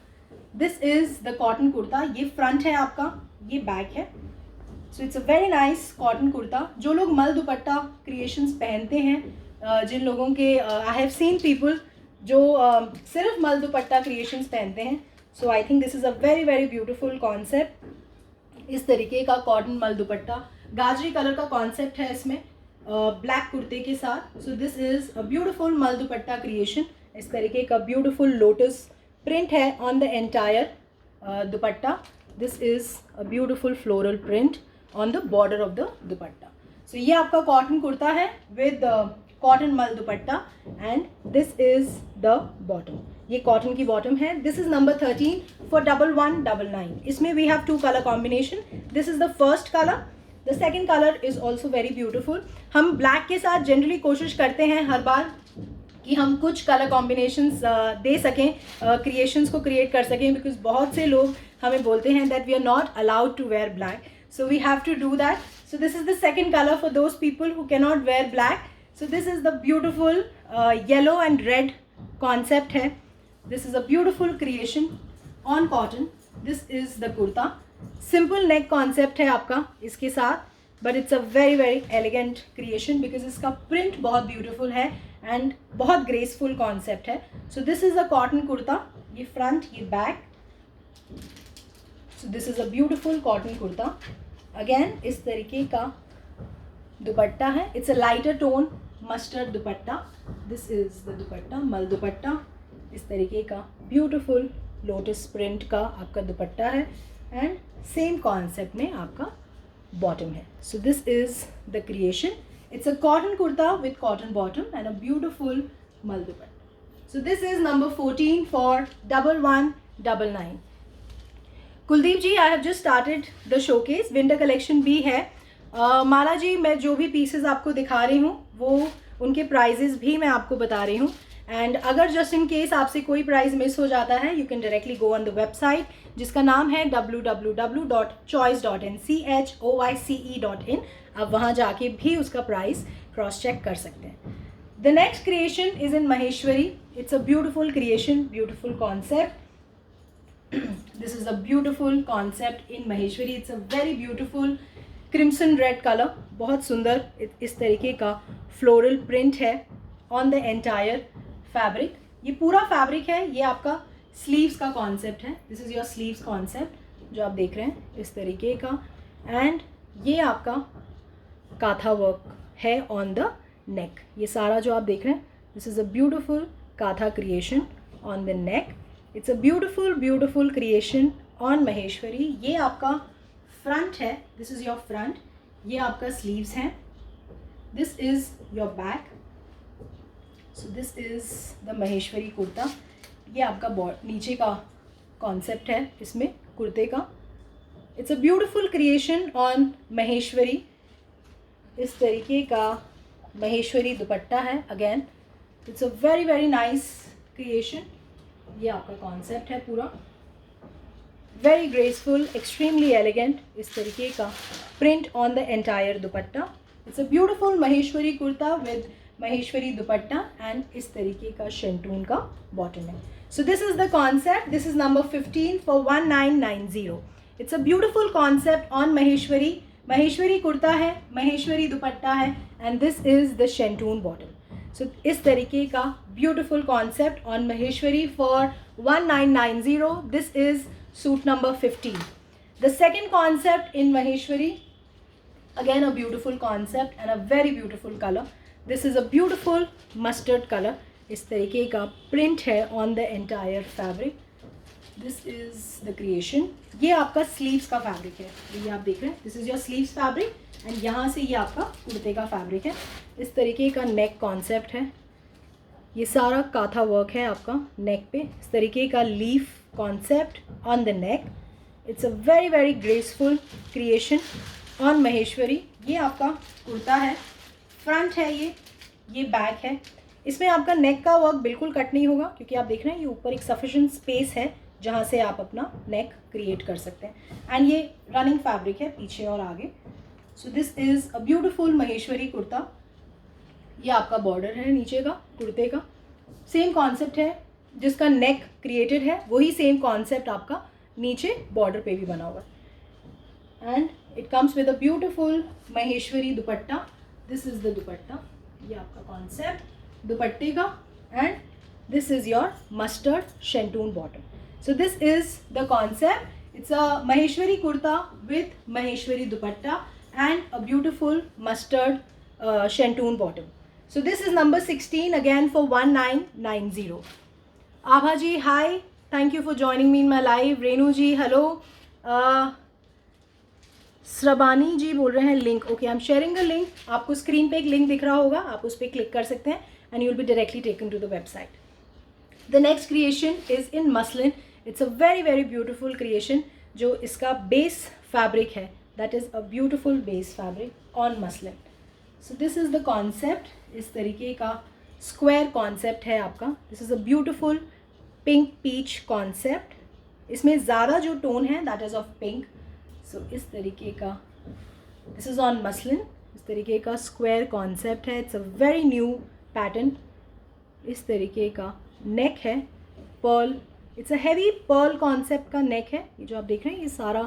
this is the cotton kurta. ये फ्रंट है आपका, ये बैक है. So it's a very nice cotton kurta. जो लोग मल दुपट्टा क्रिएशंस पहनते हैं, जिन लोगों के आई हैव सीन पीपल जो सिर्फ मल दुपट्टा क्रिएशंस पहनते हैं. So I think this is a very very beautiful concept. इस तरीके का कॉटन मल दुपट्टा, गाजरी कलर का कॉन्सेप्ट है इसमें ब्लैक कुर्ते के साथ. So this is a beautiful mul dupatta creation. इस तरीके का ब्यूटिफुल लोटस प्रिंट है on the entire dupatta. This is a beautiful floral print on the border of the dupatta. So ये आपका कॉटन कुर्ता है with cotton mul dupatta and this is the bottom. ये cotton की bottom है. This is number 13 for 1199. इसमें we have two colour combination. This is the first colour. The second colour is also very beautiful. हम black के साथ generally कोशिश करते हैं हर बार कि हम कुछ कलर कॉम्बिनेशंस दे सकें, क्रिएशंस को क्रिएट कर सकें, बिकॉज बहुत से लोग हमें बोलते हैं that we are not allowed to wear black. So we have to do that. So this is the second colour for those people who can not wear black. So this is the beautiful yellow and red concept है. This is a beautiful creation on cotton. This is the kurta. Simple neck concept है आपका इसके साथ, but it's a very very elegant creation because इसका print बहुत beautiful है and बहुत graceful concept है. So this is a cotton kurta. ये फ्रंट, ये back. So this is a beautiful cotton kurta. Again इस तरीके का दुपट्टा है. It's a lighter tone mustard dupatta. This is the दुपट्टा, मल दुपट्टा. इस तरीके का ब्यूटिफुल लोटस प्रिंट का आपका दुपट्टा है एंड सेम कॉन्सेप्ट में आपका बॉटम है. So this is the creation. It's a cotton kurta with cotton bottom and a beautiful mul dupatta. So this is number 14 for 1199. Kuldeep ji, I have just started the showcase. Winter collection भी है. माला जी, मैं जो भी pieces आपको दिखा रही हूँ वो उनके प्राइजेस भी मैं आपको बता रही हूँ. एंड अगर जस्ट इन केस आपसे कोई प्राइस मिस हो जाता है, you can directly go on the website जिसका नाम है www.choice.in. आप वहाँ जाके भी उसका प्राइस क्रॉस चेक कर सकते हैं. The next creation is in Maheshwari. It's a beautiful creation, beautiful concept. This is a beautiful concept in Maheshwari. It's a very beautiful crimson red color. बहुत सुंदर इस तरीके का फ्लोरल प्रिंट है ऑन द एंटायर फैब्रिक. ये पूरा fabric है. ये आपका स्लीव्स का कॉन्सेप्ट है. This is your sleeves concept जो आप देख रहे हैं इस तरीके का. एंड ये आपका काथा वर्क है ऑन द नेक. ये सारा जो आप देख रहे हैं, this is a beautiful kantha creation on the neck. It's a beautiful beautiful creation on Maheshwari. ये आपका फ्रंट है. This is your front. ये आपका स्लीव्स हैं. This is your back. So this is the Maheshwari kurta. ये आपका नीचे का कॉन्सेप्ट है इसमें कुर्ते का. It's a beautiful creation on Maheshwari. इस तरीके का महेश्वरी दुपट्टा है. Again it's a very very nice creation. ये आपका कॉन्सेप्ट है पूरा. Very graceful, extremely elegant. इस तरीके का print on the entire dupatta. It's a beautiful Maheshwari kurta with Maheshwari dupatta and इस तरीके का शेंटून का बॉटम है. So this is the concept. This is number 15 for 1990. It's a beautiful concept on Maheshwari. Maheshwari kurta है, महेश्वरी दुपट्टा है and this is the shantoon bottom. So इस तरीके का beautiful concept on Maheshwari for 1990. This is suit number 15. The second concept in Maheshwari, again a beautiful concept and a very beautiful colour. This is a beautiful mustard colour. इस तरीके का print है on the entire fabric. This is the creation. ये आपका sleeves का fabric है. ये आप देख रहे हैं, this is your sleeves fabric and यहाँ से ये आपका कुर्ते का फैब्रिक है. इस तरीके का नेक कॉन्सेप्ट है. ये सारा काथा वर्क है आपका नेक पे. इस तरीके का leaf concept on the neck. It's a very very graceful creation on Maheshwari. ये आपका कुर्ता है. फ्रंट है ये बैक है. इसमें आपका नेक का वर्क बिल्कुल कट नहीं होगा क्योंकि आप देख रहे हैं ये ऊपर एक सफिशेंट स्पेस है जहाँ से आप अपना नेक क्रिएट कर सकते हैं. एंड ये रनिंग फैब्रिक है पीछे और आगे. सो this is a beautiful Maheshwari kurta. ये आपका बॉर्डर है नीचे का कुर्ते का. सेम कॉन्सेप्ट है. जिसका नेक क्रिएटेड है वही सेम कॉन्सेप्ट आपका नीचे बॉर्डर पे भी बना हुआ है. And it comes with a beautiful Maheshwari dupatta. This is the दुपट्टा. ये आपका कॉन्सेप्ट दुपट्टे का and this is your mustard शेंटून bottom. So this is the concept. It's a Maheshwari kurta with Maheshwari dupatta and a beautiful mustard शेंटून bottom. So this is number 16 again for 1990. Abha ji, hi. Thank you for joining me in my live. Renu ji, hello. श्रबानी जी बोल रहे हैं link. Okay, I am sharing the link. आपको screen पे एक link दिख रहा होगा, आप उस पर क्लिक कर सकते हैं and you will be directly taken to the website. The next creation is in muslin. It's a very very beautiful creation. जो इसका बेस फैब्रिक है, that is a beautiful base fabric on muslin. So this is the concept. इस तरीके का square concept है आपका. This is a beautiful pink peach concept. इसमें ज़्यादा जो टोन है that is of pink. So इस तरीके का दिस इज़ ऑन मसलिन. इस तरीके का स्क्वायर कॉन्सेप्ट है. It's a very new pattern. इस तरीके का नेक है pearl. It's a heavy pearl concept का नेक है. ये जो आप देख रहे हैं ये सारा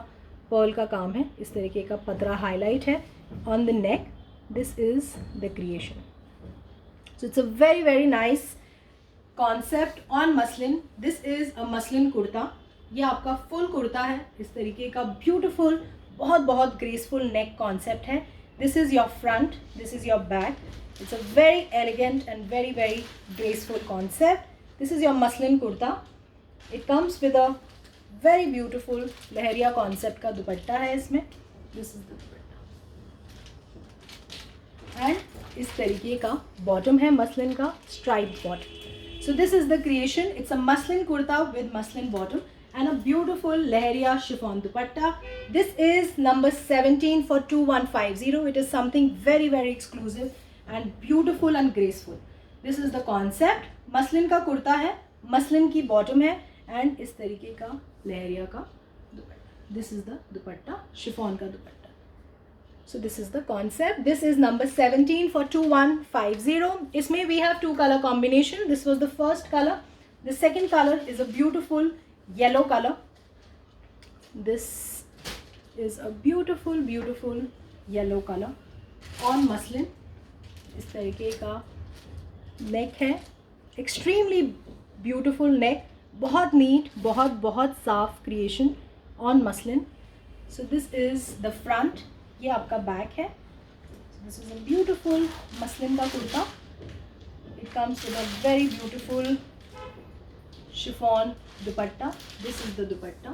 पर्ल का काम है. इस तरीके का पतरा हाईलाइट है on the neck. This is the creation. So it's a very very nice concept on muslin. This is a muslin kurta. ये आपका full कुर्ता है इस तरीके का, beautiful, बहुत बहुत graceful neck concept है. This is your front, this is your back. It's a very elegant and very very graceful concept. This is your muslin kurta. It comes with a very beautiful lehariya concept का दुपट्टा है इसमें. This is the dupatta. And इस तरीके का bottom है muslin का, striped bottom. So this is the creation. It's a muslin kurta with muslin bottom and a beautiful lehriya chiffon dupatta. This is number 17 for 2150. It is something very very exclusive and beautiful and graceful. This is the concept. Muslin का कुर्ता है, muslin की bottom है and इस तरीके का लहरिया का दुपट्टा. This is the dupatta, chiffon का दुपट्टा. So this is the concept. This is number 17 for 2150. इसमें we have two color combination. This was the first color. The second color is a beautiful yellow color. This is a beautiful beautiful yellow color on muslin. इस तरीके का neck है, extremely beautiful neck, बहुत neat, बहुत बहुत साफ creation on muslin. So this is the front. ये आपका बैक है. This is a beautiful muslin का kurta. It comes with a very beautiful chiffon dupatta. This is the दुपट्टा.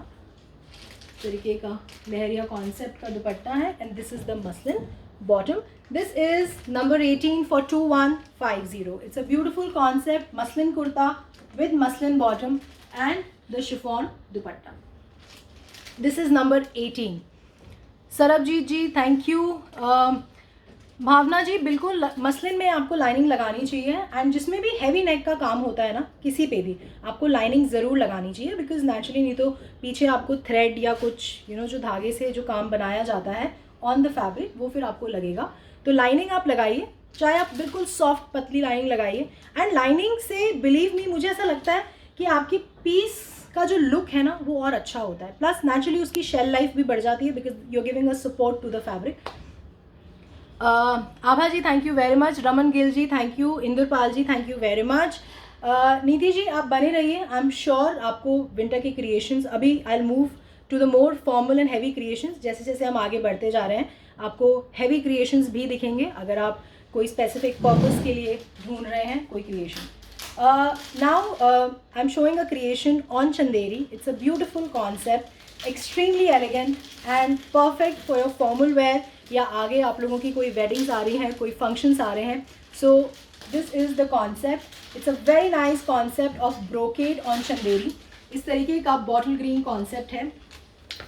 तरीके का लहरिया कॉन्सेप्ट का दुपट्टा है and this is the muslin bottom. This is number 18 for 2150. It's a beautiful concept muslin kurta with muslin bottom and the chiffon dupatta. This is number 18. Sarabjeet ji thank you. Bhavna ji बिल्कुल muslin में आपको lining लगानी चाहिए and जिसमें भी heavy नेक का काम होता है ना, किसी पे भी आपको लाइनिंग ज़रूर लगानी चाहिए बिकॉज नेचुरली नहीं तो पीछे आपको थ्रेड या कुछ जो धागे से जो काम बनाया जाता है ऑन द फैब्रिक वो फिर आपको लगेगा. तो लाइनिंग आप लगाइए, चाहे आप बिल्कुल सॉफ्ट पतली लाइनिंग लगाइए एंड लाइनिंग से बिलीव मी मुझे ऐसा लगता है कि आपकी पीस का जो लुक है ना वो और अच्छा होता है. प्लस नेचुरली उसकी शेल लाइफ भी बढ़ जाती है because you are giving a support to the fabric. Abha ji thank you very much. Raman Gill ji thank you. Indurpal ji thank you very much. Neeti ji आप बने रहिए. आई एम श्योर आपको विंटर के क्रिएशंस, अभी I will move to the more formal and heavy creations. जैसे जैसे हम आगे बढ़ते जा रहे हैं आपको हैवी क्रिएशंस भी दिखेंगे अगर आप कोई स्पेसिफिक पर्पस के लिए ढूंढ रहे हैं कोई creation. Now I'm showing a creation on Chanderi. It's a beautiful concept, extremely elegant and perfect for your formal wear या आगे आप लोगों की कोई weddings आ रही हैं, कोई functions आ रहे हैं. So this is the concept. It's a very nice concept of brocade on Chanderi. इस तरीके का bottle green concept है.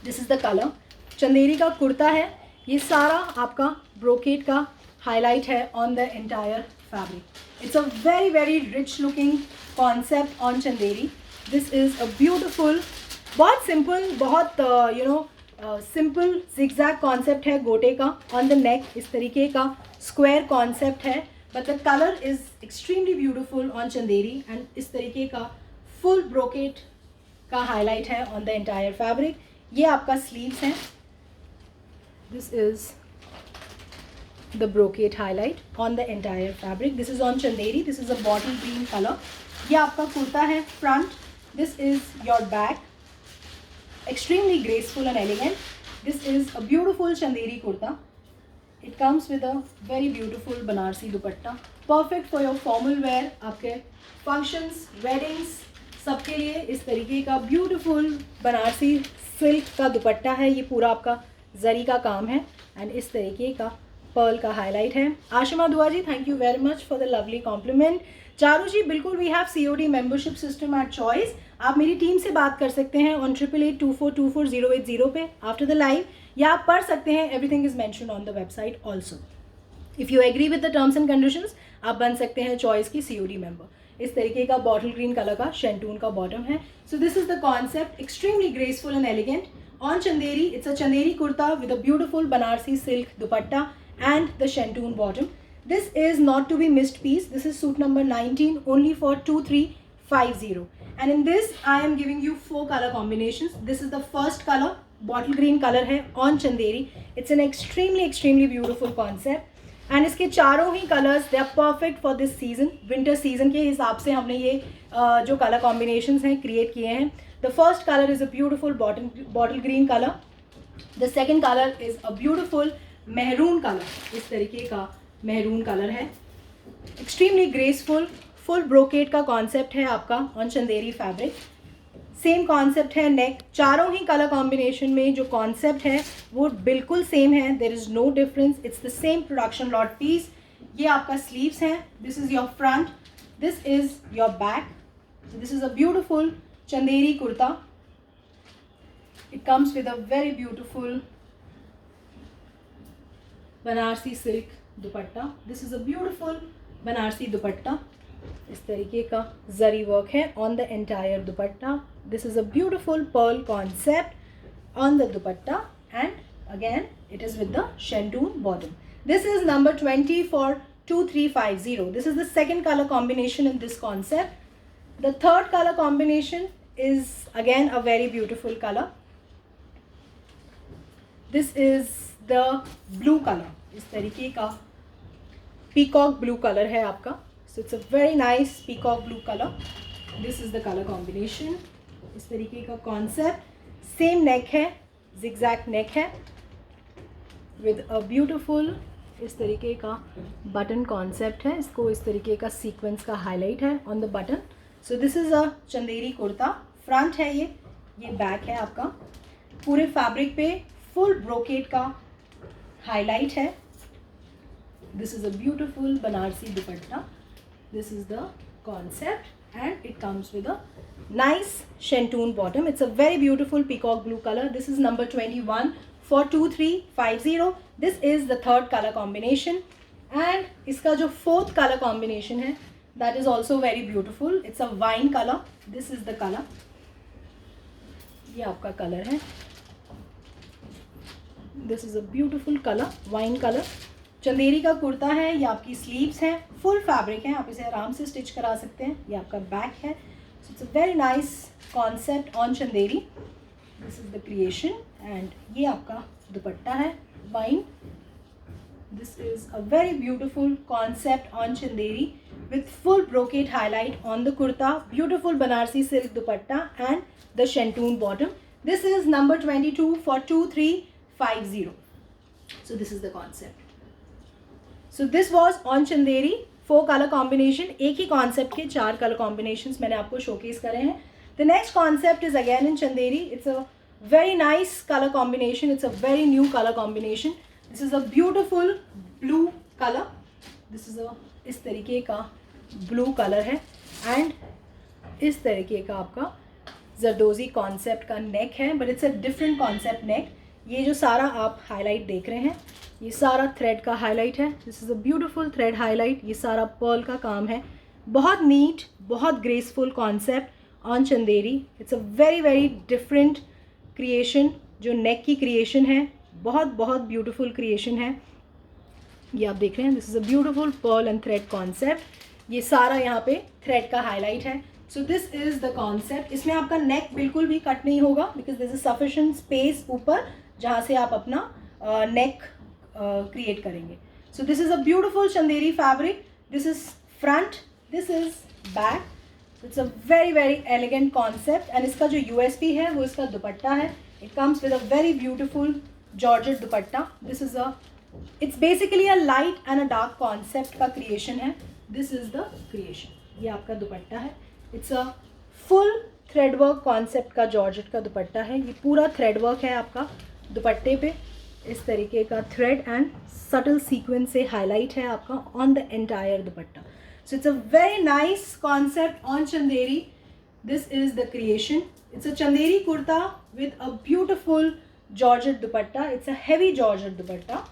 This is the color. Chanderi का कुर्ता है. ये सारा आपका brocade का highlight है on the entire fabric. It's a very very rich looking concept on Chanderi. This is a beautiful, बहुत simple, बहुत simple zigzag concept है गोटे का. On the neck इस तरीके का square concept है, but the color is extremely beautiful on Chanderi and इस तरीके का full brocade का highlight है on the entire fabric. ये आपका sleeves है. This is the brocade highlight on the entire fabric. This is on Chanderi. This is a bottle green color. ये आपका कुर्ता है front. This is your back. Extremely graceful and elegant. This is a beautiful Chanderi kurta. It comes with a very beautiful Banarsi dupatta. Perfect for your formal wear. आपके functions, weddings सबके लिए इस तरीके का beautiful Banarasi silk का दुपट्टा है. ये पूरा आपका जरी का काम है and इस तरीके का पर्ल का हाईलाइट है. Ashima Dua ji thank you very much for the lovely compliment. Charu ji बिल्कुल we have COD membership system at choice. आप मेरी टीम से बात कर सकते हैं ऑन 8882424080 पे आफ्टर द लाइव, या आप पढ़ सकते हैं. Everything is mentioned on the website also. If you agree with the terms and conditions आप बन सकते हैं चॉइस की COD मेंबर. इस तरीके का बॉटल ग्रीन कलर का शेंटून का बॉटम है. So this is the concept, extremely graceful and elegant on Chanderi. It's a Chanderi kurta with a beautiful Banarsi silk dupatta and the shantoon bottom. This is not to be missed piece. This is suit number 19 only for 2350. And in this I am giving you 4 color combinations. This is the first color, bottle green color है on Chanderi. It's an extremely beautiful concept. And इसके चारों ही colours they are perfect for this season, winter season के हिसाब से हमने ये जो कलर कॉम्बिनेशंस हैं क्रिएट किए हैं. The first colour is a beautiful bottle green colour. The second colour is a beautiful maroon colour. इस तरीके का मेहरून कलर है, एक्सट्रीमली ग्रेसफुल. फुल ब्रोकेट का कॉन्सेप्ट है आपका on Chanderi fabric. Same concept है नेक. चारों ही कलर कॉम्बिनेशन में जो कॉन्सेप्ट है वो बिल्कुल सेम है. There is no difference. It's the same production lot piece. ये आपका स्लीव्स हैं. This is your front, this is your back. This is a beautiful Chanderi kurta. It comes with a very beautiful Banarasi silk dupatta. This is a beautiful Banarasi dupatta. इस तरीके का zari work है on the entire dupatta. This is a beautiful pearl concept on the dupatta and again it is with the shantoon bottom. This is number 20 for 2350. This is the second color combination in this concept. The third color combination is again a very beautiful color. This is the blue color. इस तरीके का peacock blue colour है आपका. So it's a very nice peacock blue color. This is the color combination. इस तरीके का concept. Same neck है, zigzag neck है with a beautiful इस तरीके का बटन कॉन्सेप्ट है. इसको इस तरीके का सीक्वेंस का हाईलाइट है on the button. So this is a Chanderi kurta. Front है ये बैक है आपका. पूरे फैब्रिक पे फुल ब्रोकेट का हाईलाइट है. This is a beautiful Banarasi dupatta. This is the concept and it comes with a nice shantoon bottom. It's a very beautiful peacock blue color. This is number 21 for 2350. This is the third color combination and इसका जो fourth color combination है that is also very beautiful. It's a wine color. This is the color. ये आपका color है. This is a beautiful color, wine color. Chanderi का कुर्ता है. ये आपकी स्लीव्स हैं. फुल फैब्रिक है, आप इसे आराम से स्टिच करा सकते हैं. ये आपका बैक है. So it's a very nice concept on Chanderi. This is the creation and ये आपका दुपट्टा है wine. This is a very beautiful concept on Chanderi with full brocade highlight on the kurta. Beautiful Banarasi silk dupatta and the shantoon bottom. This is number 22 for 2350. So this is the concept. So this was on Chanderi. 4 colour combination. एक ही concept के 4 colour combinations मैंने आपको showcase करे हैं. The next concept is again in Chanderi. It's a very nice colour combination. It's a very new colour combination. This is a beautiful blue colour. This is अ इस तरीके का blue colour है and इस तरीके का आपका जरदोजी कॉन्सेप्ट का नेक है. But it's a different concept neck. ये जो सारा आप हाईलाइट देख रहे हैं ये सारा थ्रेड का हाईलाइट है. This is a beautiful thread highlight. ये सारा पर्ल का काम है. बहुत नीट, बहुत graceful concept on Chanderi. It's a very very different creation. जो नेक की क्रिएशन है बहुत बहुत ब्यूटीफुल क्रिएशन है. ये आप देख रहे हैं. This is a beautiful Perl and thread concept. ये सारा यहाँ पे थ्रेड का हाईलाइट है. So this is the concept. इसमें आपका नेक बिल्कुल भी कट नहीं होगा because this is sufficient space ऊपर जहाँ से आप अपना नेक क्रिएट करेंगे. सो this is a beautiful Chanderi fabric. This is front, this is back. It's a very very elegant concept and इसका जो यूएसपी है वो इसका दुपट्टा है. It comes with a very beautiful georgette dupatta. This is a it's basically a light and a dark concept का creation है. This is the creation. ये आपका दुपट्टा है. It's a full thread work concept का जॉर्जेट का दुपट्टा है. ये पूरा थ्रेड वर्क है आपका दुपट्टे पे. इस तरीके का थ्रेड एंड सटल सीक्वेंस से हाईलाइट है आपका on the entire dupatta. So it's a very nice concept on Chanderi. This is the creation. It's a Chanderi kurta with a beautiful georgette dupatta. It's a heavy georgette dupatta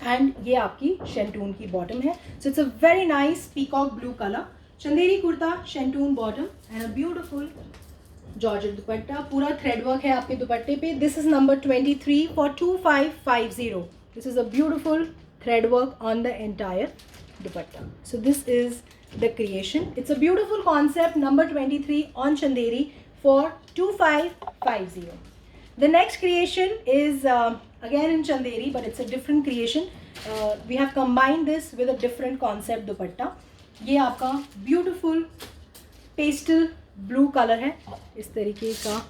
and ये आपकी शेंटून की bottom है. So it's a very nice peacock blue colour. Chanderi kurta, शेंटून bottom and a beautiful georgette दुपट्टा. पूरा thread work है आपके दुपट्टे पे. This is number 23 for 2550. This is a beautiful thread work on the entire dupatta. So this is the creation. It's a beautiful concept. Number 23 on Chanderi for 2550. The next creation is again in Chanderi, but it's a different creation. We have combined this with a different concept dupatta. ये आपका beautiful pastel blue colour है, इस तरीके का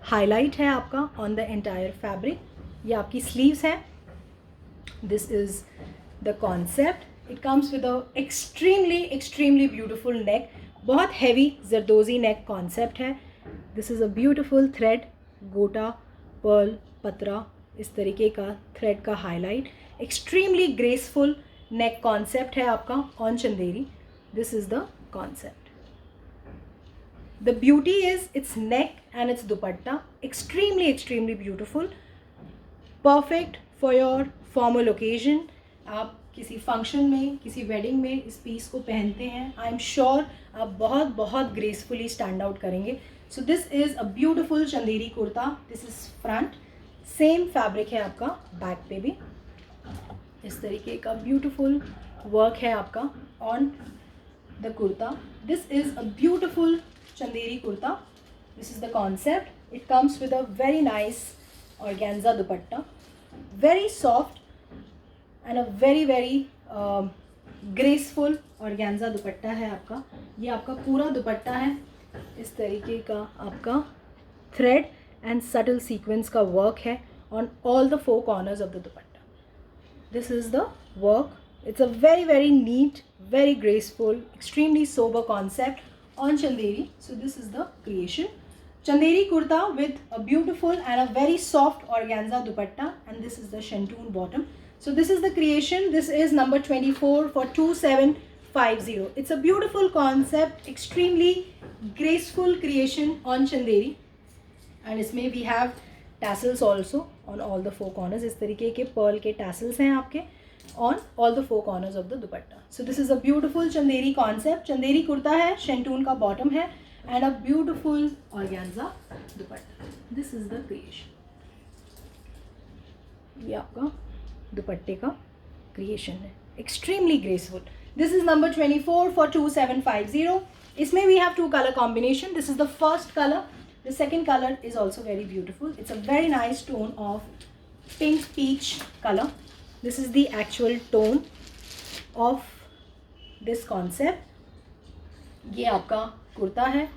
highlight है आपका on the entire fabric. ये आपकी स्लीव्स है, this is the concept. It comes with a extremely beautiful नेक, बहुत हैवी जरदोजी नेक कॉन्सेप्ट है। This is a beautiful thread, गोटा, पर्ल, पतरा, इस तरीके का थ्रेड का हाईलाइट, एक्सट्रीमली ग्रेसफुल नेक कॉन्सेप्ट है आपका on Chanderi. This is the concept. The beauty is its neck and its dupatta, extremely beautiful, perfect for your formal occasion। आप किसी फंक्शन में, किसी वेडिंग में इस पीस को पहनते हैं, आई एम श्योर आप बहुत ग्रेसफुली स्टैंड आउट करेंगे। सो this is a beautiful Chanderi kurta. This is front, same fabric है आपका बैक पे भी, इस तरीके का ब्यूटिफुल वर्क है आपका on the kurta. This is a beautiful Chanderi kurta, this is the concept. It comes with a very nice organza dupatta, very soft and a very graceful organza दुपट्टा है आपका। ये आपका पूरा दुपट्टा है, इस तरीके का आपका थ्रेड एंड सटल सीक्वेंस का वर्क है on all the 4 corners of the dupatta. This is the work. It's a very neat, very graceful, extremely sober concept on Chanderi. So this is the creation. Chanderi kurta with a beautiful and a very soft organza dupatta, and this is the shantoon bottom. So this is the creation. This is number 24 for 2750. It's a beautiful concept, extremely graceful creation on Chanderi, and इसमें we have tassels also on all the 4 corners. इस तरीके के pearl के tassels हैं आपके on all the 4 corners of the dupatta. So this is a beautiful Chanderi concept. Chanderi kurta है, shantoon का bottom है, and a beautiful organza dupatta. This is the creation. ये आपका दुपट्टे का creation है, extremely graceful. This is number 24 for 2750. इसमें we have 2 color combination. This is the first color. The second color is also very beautiful. It's a very nice tone of pink peach color. This is the actual tone of this concept. ये आपका कुर्ता है,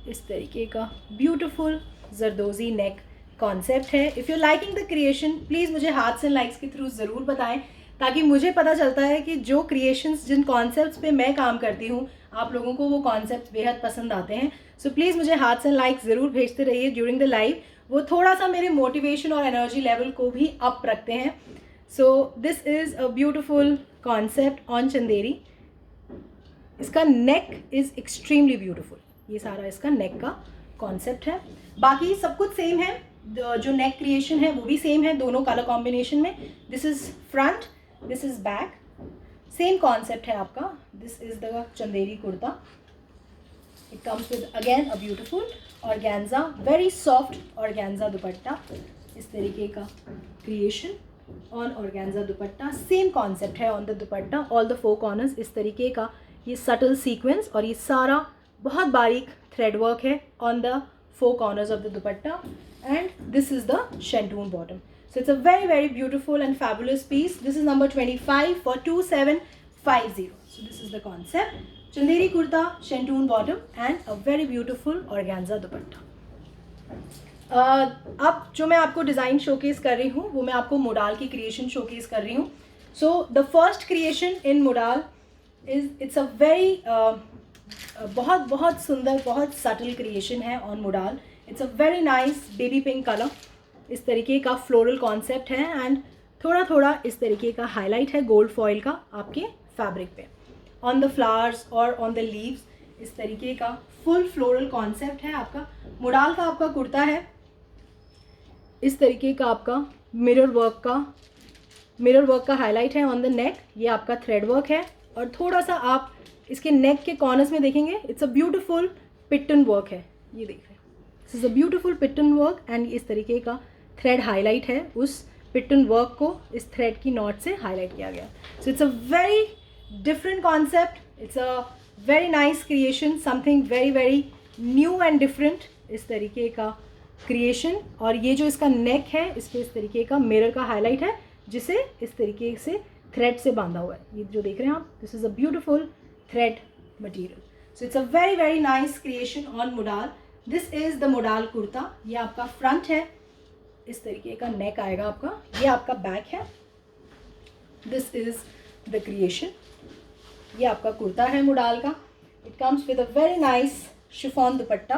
इस तरीके का beautiful जरदोजी नेक concept है। If you liking the creation, please मुझे hearts and likes के through ज़रूर बताएं, ताकि मुझे पता चलता है कि जो क्रिएशंस, जिन कॉन्सेप्ट्स पे मैं काम करती हूँ, आप लोगों को वो कॉन्सेप्ट्स बेहद पसंद आते हैं। सो प्लीज़ मुझे हार्ट्स एंड लाइक्स ज़रूर भेजते रहिए ड्यूरिंग द लाइव। वो थोड़ा सा मेरे मोटिवेशन और एनर्जी लेवल को भी अप रखते हैं। So this is a beautiful concept on Chanderi. इसका neck is extremely beautiful. ये सारा इसका neck का concept है। बाकी सब कुछ सेम है, जो neck creation है वो भी सेम है दोनों color combination में। This is front, this is back, same concept है आपका। This is the Chanderi kurta. It comes with again a beautiful organza, very soft organza dupatta. इस तरीके का creation on organza dupatta, same concept है on the dupatta, all the 4 corners, इस तरीके का ये सटल सीक्वेंस और ये सारा बहुत बारीक थ्रेड वर्क है on the 4 corners of the dupatta, and this is the shantoon bottom. So it's a very beautiful and fabulous piece. This is number 25 for 2750. So this is the concept. Chanderi kurta, shantoon bottom and a very beautiful organza dupatta. अब जो मैं आपको design showcase कर रही हूँ वो मैं आपको मोडाल की क्रिएशन शोकेस कर रही हूँ. So the first creation in modal is it's a very बहुत सुंदर, बहुत सटल क्रिएशन है on modal. It's a very nice baby pink colour. इस तरीके का फ्लोरल कॉन्सेप्ट है एंड थोड़ा थोड़ा इस तरीके का हाईलाइट है गोल्ड फॉयल का आपके फैब्रिक पे ऑन द फ्लावर्स और ऑन द लीव्स. इस तरीके का फुल फ्लोरल कॉन्सेप्ट है आपका. मोडाल का आपका कुर्ता है. इस तरीके का आपका मिरर वर्क का हाईलाइट है ऑन द नेक. ये आपका थ्रेड वर्क है और थोड़ा सा आप इसके नेक के कॉर्नर्स में देखेंगे it's a beautiful pittan work है. ये देख रहे हैं, this is a beautiful pittan work and इस तरीके का थ्रेड हाईलाइट है. उस पिटन वर्क को इस थ्रेड की नॉट से हाईलाइट किया गया. सो it's a very different concept. It's a very nice creation, something very new and different. इस तरीके का क्रिएशन और ये जो इसका नेक है इस पर इस तरीके का मिरर का हाईलाइट है जिसे इस तरीके से थ्रेड से बांधा हुआ है। ये जो देख रहे हैं आप, this is a beautiful thread material. So it's a very very nice creation on मुडाल। This is the modal kurta. ये आपका फ्रंट है, इस तरीके का नेक आएगा आपका, ये आपका बैक है। This is the creation. ये आपका कुर्ता है मुडाल का। It comes with a very nice chiffon dupatta.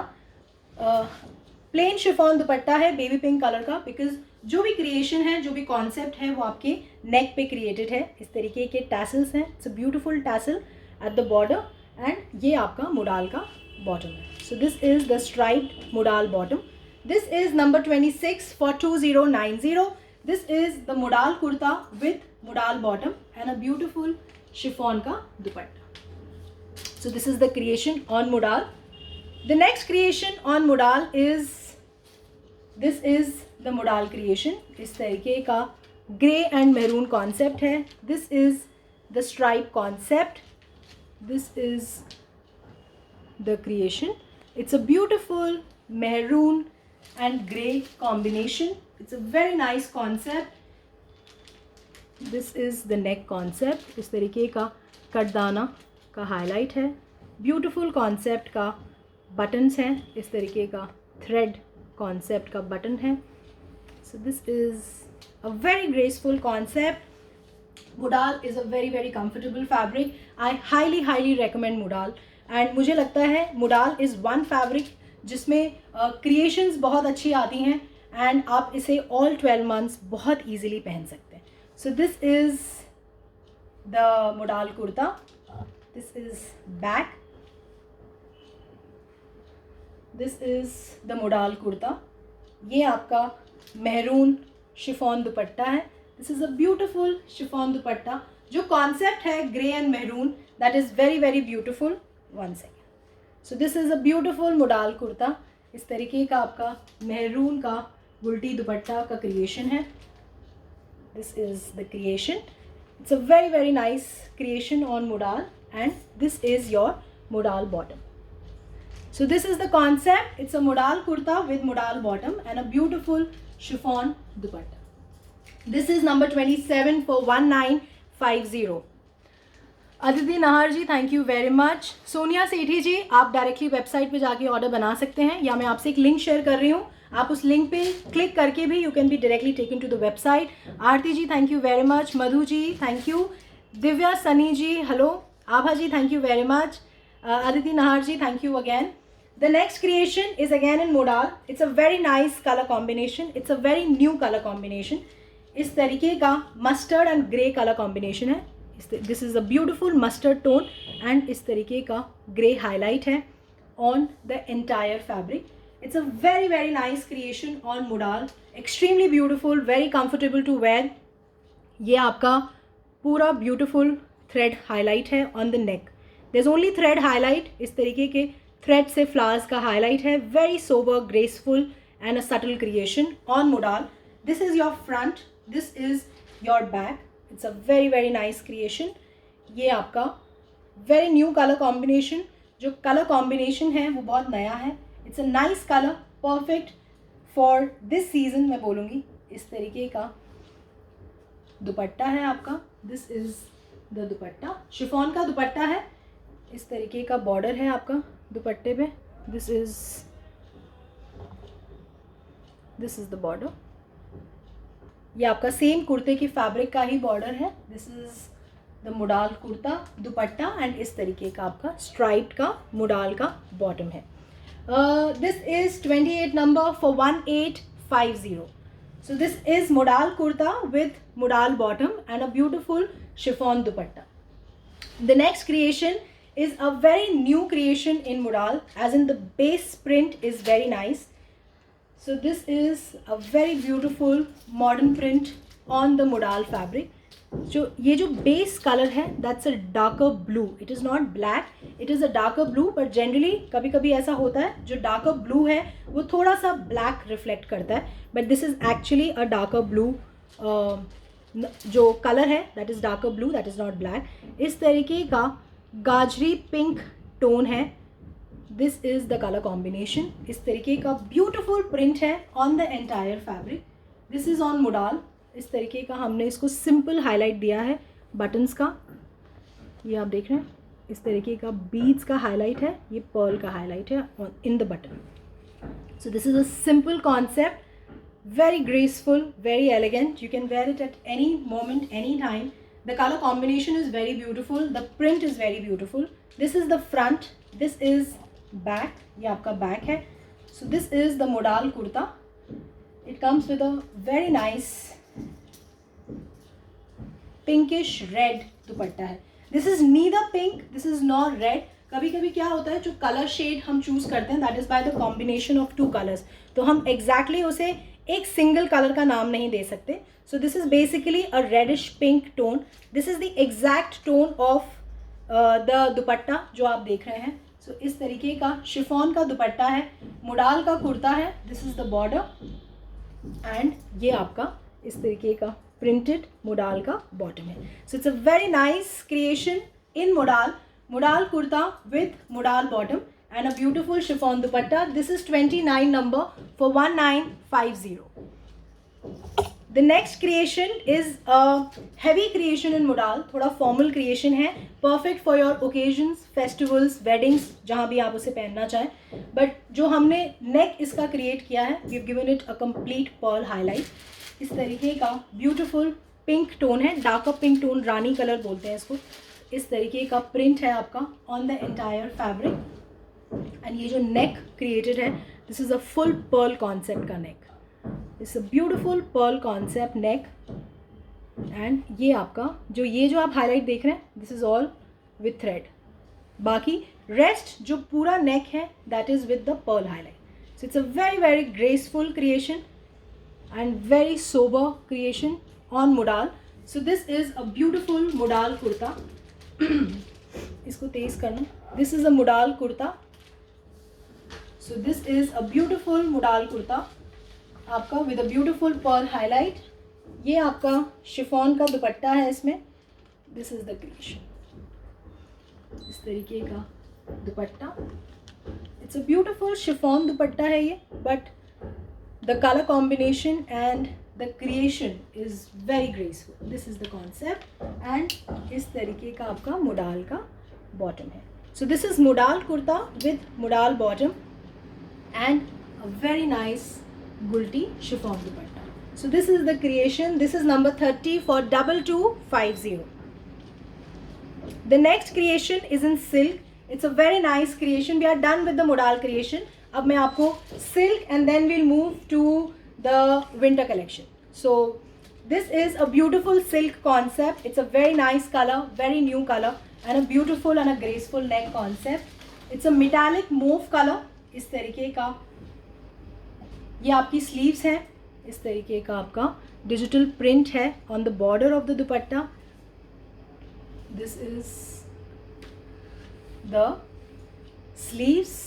Plain chiffon dupatta है बेबी पिंक कलर का, बिकॉज जो भी क्रिएशन है, जो भी कॉन्सेप्ट है, वो आपके नेक पे क्रिएटेड है। इस तरीके के टैसल्स हैं, it's a beautiful tassel at the border, and ये आपका मुडाल का बॉटम है। So this is the striped modal bottom. This is number 26 for 2090। This is the modal kurta with modal bottom and a beautiful chiffon का dupatta. So this is the creation on modal. The next creation on modal is, this is the modal creation। इस तरीके का grey and maroon concept है। This is the stripe concept. This is the creation. It's a beautiful maroon and grey combination. It's a very nice concept. This is the neck concept. इस तरीके का कटदाना का highlight है। Beautiful concept का buttons हैं, इस तरीके का थ्रेड कॉन्सेप्ट का बटन है। So this is a very graceful concept. मुडाल is a very very comfortable fabric. I highly highly recommend मुडाल। And मुझे लगता है मुडाल इज़ वन फैब्रिक जिसमें क्रिएशंस बहुत अच्छी आती हैं, एंड आप इसे ऑल 12 मंथ्स बहुत ईजिली पहन सकते हैं। So this is the modal kurta. This is back. This is the modal kurta. ये आपका मेहरून शिफॉन दुपट्टा है। This is a beautiful chiffon दुपट्टा। जो कॉन्सेप्ट है grey and maroon, that is very very beautiful. One second. So this is a beautiful modal kurta. इस तरीके का आपका maroon का गुलटी दुपट्टा का क्रिएशन है। This is the creation. It's a very very nice creation on मुडाल, and this is your मुडाल bottom. So this is the concept. It's a मुडाल kurta with मुडाल bottom and a beautiful chiffon dupatta. This is number 27 for 1950. Aditi Nahar ji, thank you very much. Sonia Sethi ji, आप directly website पे जाके order बना सकते हैं, या मैं आपसे एक लिंक शेयर कर रही हूँ, आप उस लिंक पे क्लिक करके भी you can be directly taken to the website. Aarti ji, thank you very much. Madhu ji, thank you. Divya Sunny ji, hello. Abha ji, thank you very much. Aditi Nahar ji, thank you again. The next creation is again in modal. It's a very nice color combination. It's a very new color combination. इस तरीके का mustard and grey color combination है. This is a beautiful mustard tone and इस तरीके का grey highlight है on the entire fabric. It's a very very nice creation on मुडाल. Extremely beautiful, very comfortable to wear. ये आपका पूरा beautiful thread highlight है on the neck. There's only thread highlight. इस तरीके के थ्रेड से फ्लावर्स का हाईलाइट है। Very sober, graceful and a subtle creation on मुडाल। This is your front, this is your back. It's a very very nice creation. ये आपका very new colour combination. जो colour combination है वो बहुत नया है। It's a nice colour, perfect for this season मैं बोलूँगी। इस तरीके का दुपट्टा है आपका। This is the dupatta. Chiffon का दुपट्टा है। इस तरीके का बॉर्डर है आपका दुपट्टे पे। This is the border. ये आपका सेम कुर्ते की फैब्रिक का ही बॉर्डर है। This is the modal kurta dupatta, and इस तरीके का आपका स्ट्राइप्ड का मुडाल का बॉटम है। This is 28 number for 1850. So this is मुडाल kurta with मुडाल bottom and a beautiful chiffon dupatta. The next creation is a very new creation in मुडाल, as in the base print is very nice. So this is a very beautiful modern print on the मुडाल fabric. जो ये जो base color है, that's a darker blue. It is not black, it is a darker blue. But generally कभी कभी ऐसा होता है, जो darker blue है वो थोड़ा सा black reflect करता है. But this is actually a darker blue. जो color है that is darker blue, that is not black. इस तरीके का गाजरी पिंक टोन है। This is the colour combination. इस तरीके का ब्यूटिफुल प्रिंट है on the entire fabric. This is on मुडाल। इस तरीके का हमने इसको सिंपल हाईलाइट दिया है बटन्स का, ये आप देख रहे हैं। इस तरीके का बीड्स का हाईलाइट है, ये पर्ल का हाईलाइट है in the button. So this is a simple concept, very graceful, very elegant. You can wear it at any moment, any time. The color combination is very beautiful, the print is very beautiful. This is the front, this is back, ये आपका back है. So this is the modal kurta. It comes with a very nice pinkish red दुपट्टा है. This is neither pink, this is nor red. कभी कभी क्या होता है, जो कलर शेड हम चूज़ करते हैं that is by the combination of two colours, तो हम एग्जैक्टली उसे एक सिंगल कलर का नाम नहीं दे सकते. So this is basically a reddish pink tone. This is the exact tone of the dupatta जो आप देख रहे हैं. सो इस तरीके का शिफॉन का दुपट्टा है, मुडाल का कुर्ता है. This is the border and ये आपका इस तरीके का प्रिंटेड मुडाल का बॉटम है. So it's a very nice creation in मुडाल kurta with modal bottom and a beautiful chiffon dupatta. This is 29 number for 1950. The next creation is a heavy creation in modal, थोड़ा formal creation है, perfect for your occasions, festivals, weddings, जहाँ भी आप उसे पहनना चाहें. But जो हमने neck इसका create किया है, we've given it a complete pearl highlight. इस तरीके का beautiful pink tone है, darker pink tone, rani colour बोलते हैं इसको. इस तरीके का प्रिंट है आपका on the entire fabric. And ये जो नेक क्रिएटेड है, this is a full pearl concept का neck. It's a beautiful pearl concept neck. And ये आपका जो आप हाईलाइट देख रहे हैं, this is all with thread. बाकी रेस्ट जो पूरा नेक है that is with the pearl highlight. So it's a very very graceful creation and very sober creation on modal. So this is a beautiful modal kurta. इसको तेज करना. This is a modal kurta. So this is a beautiful modal kurta आपका with a beautiful pearl highlight. ये आपका chiffon का दुपट्टा है इसमें. This is the creation. इस तरीके का dupatta. It's a beautiful chiffon dupatta है ये, but the colour combination and the creation is very graceful. This is the concept and इस तरीके का आपका मुडाल का बॉटम है. So this is मुडाल kurta with मुडाल bottom and a very nice gulti chiffon dupatta. So this is the creation. This is number 30 for 2250. The next creation is in silk. It's a very nice creation. We are done with the modal creation. अब मैं आपको silk and then we'll move to the winter collection. So this is a beautiful silk concept. It's a very nice color, very new color and a beautiful and a graceful neck concept. It's a metallic mauve color. इस तरीके का ये आपकी sleeves है. इस तरीके का आपका digital print है on the border of the dupatta. This is the sleeves.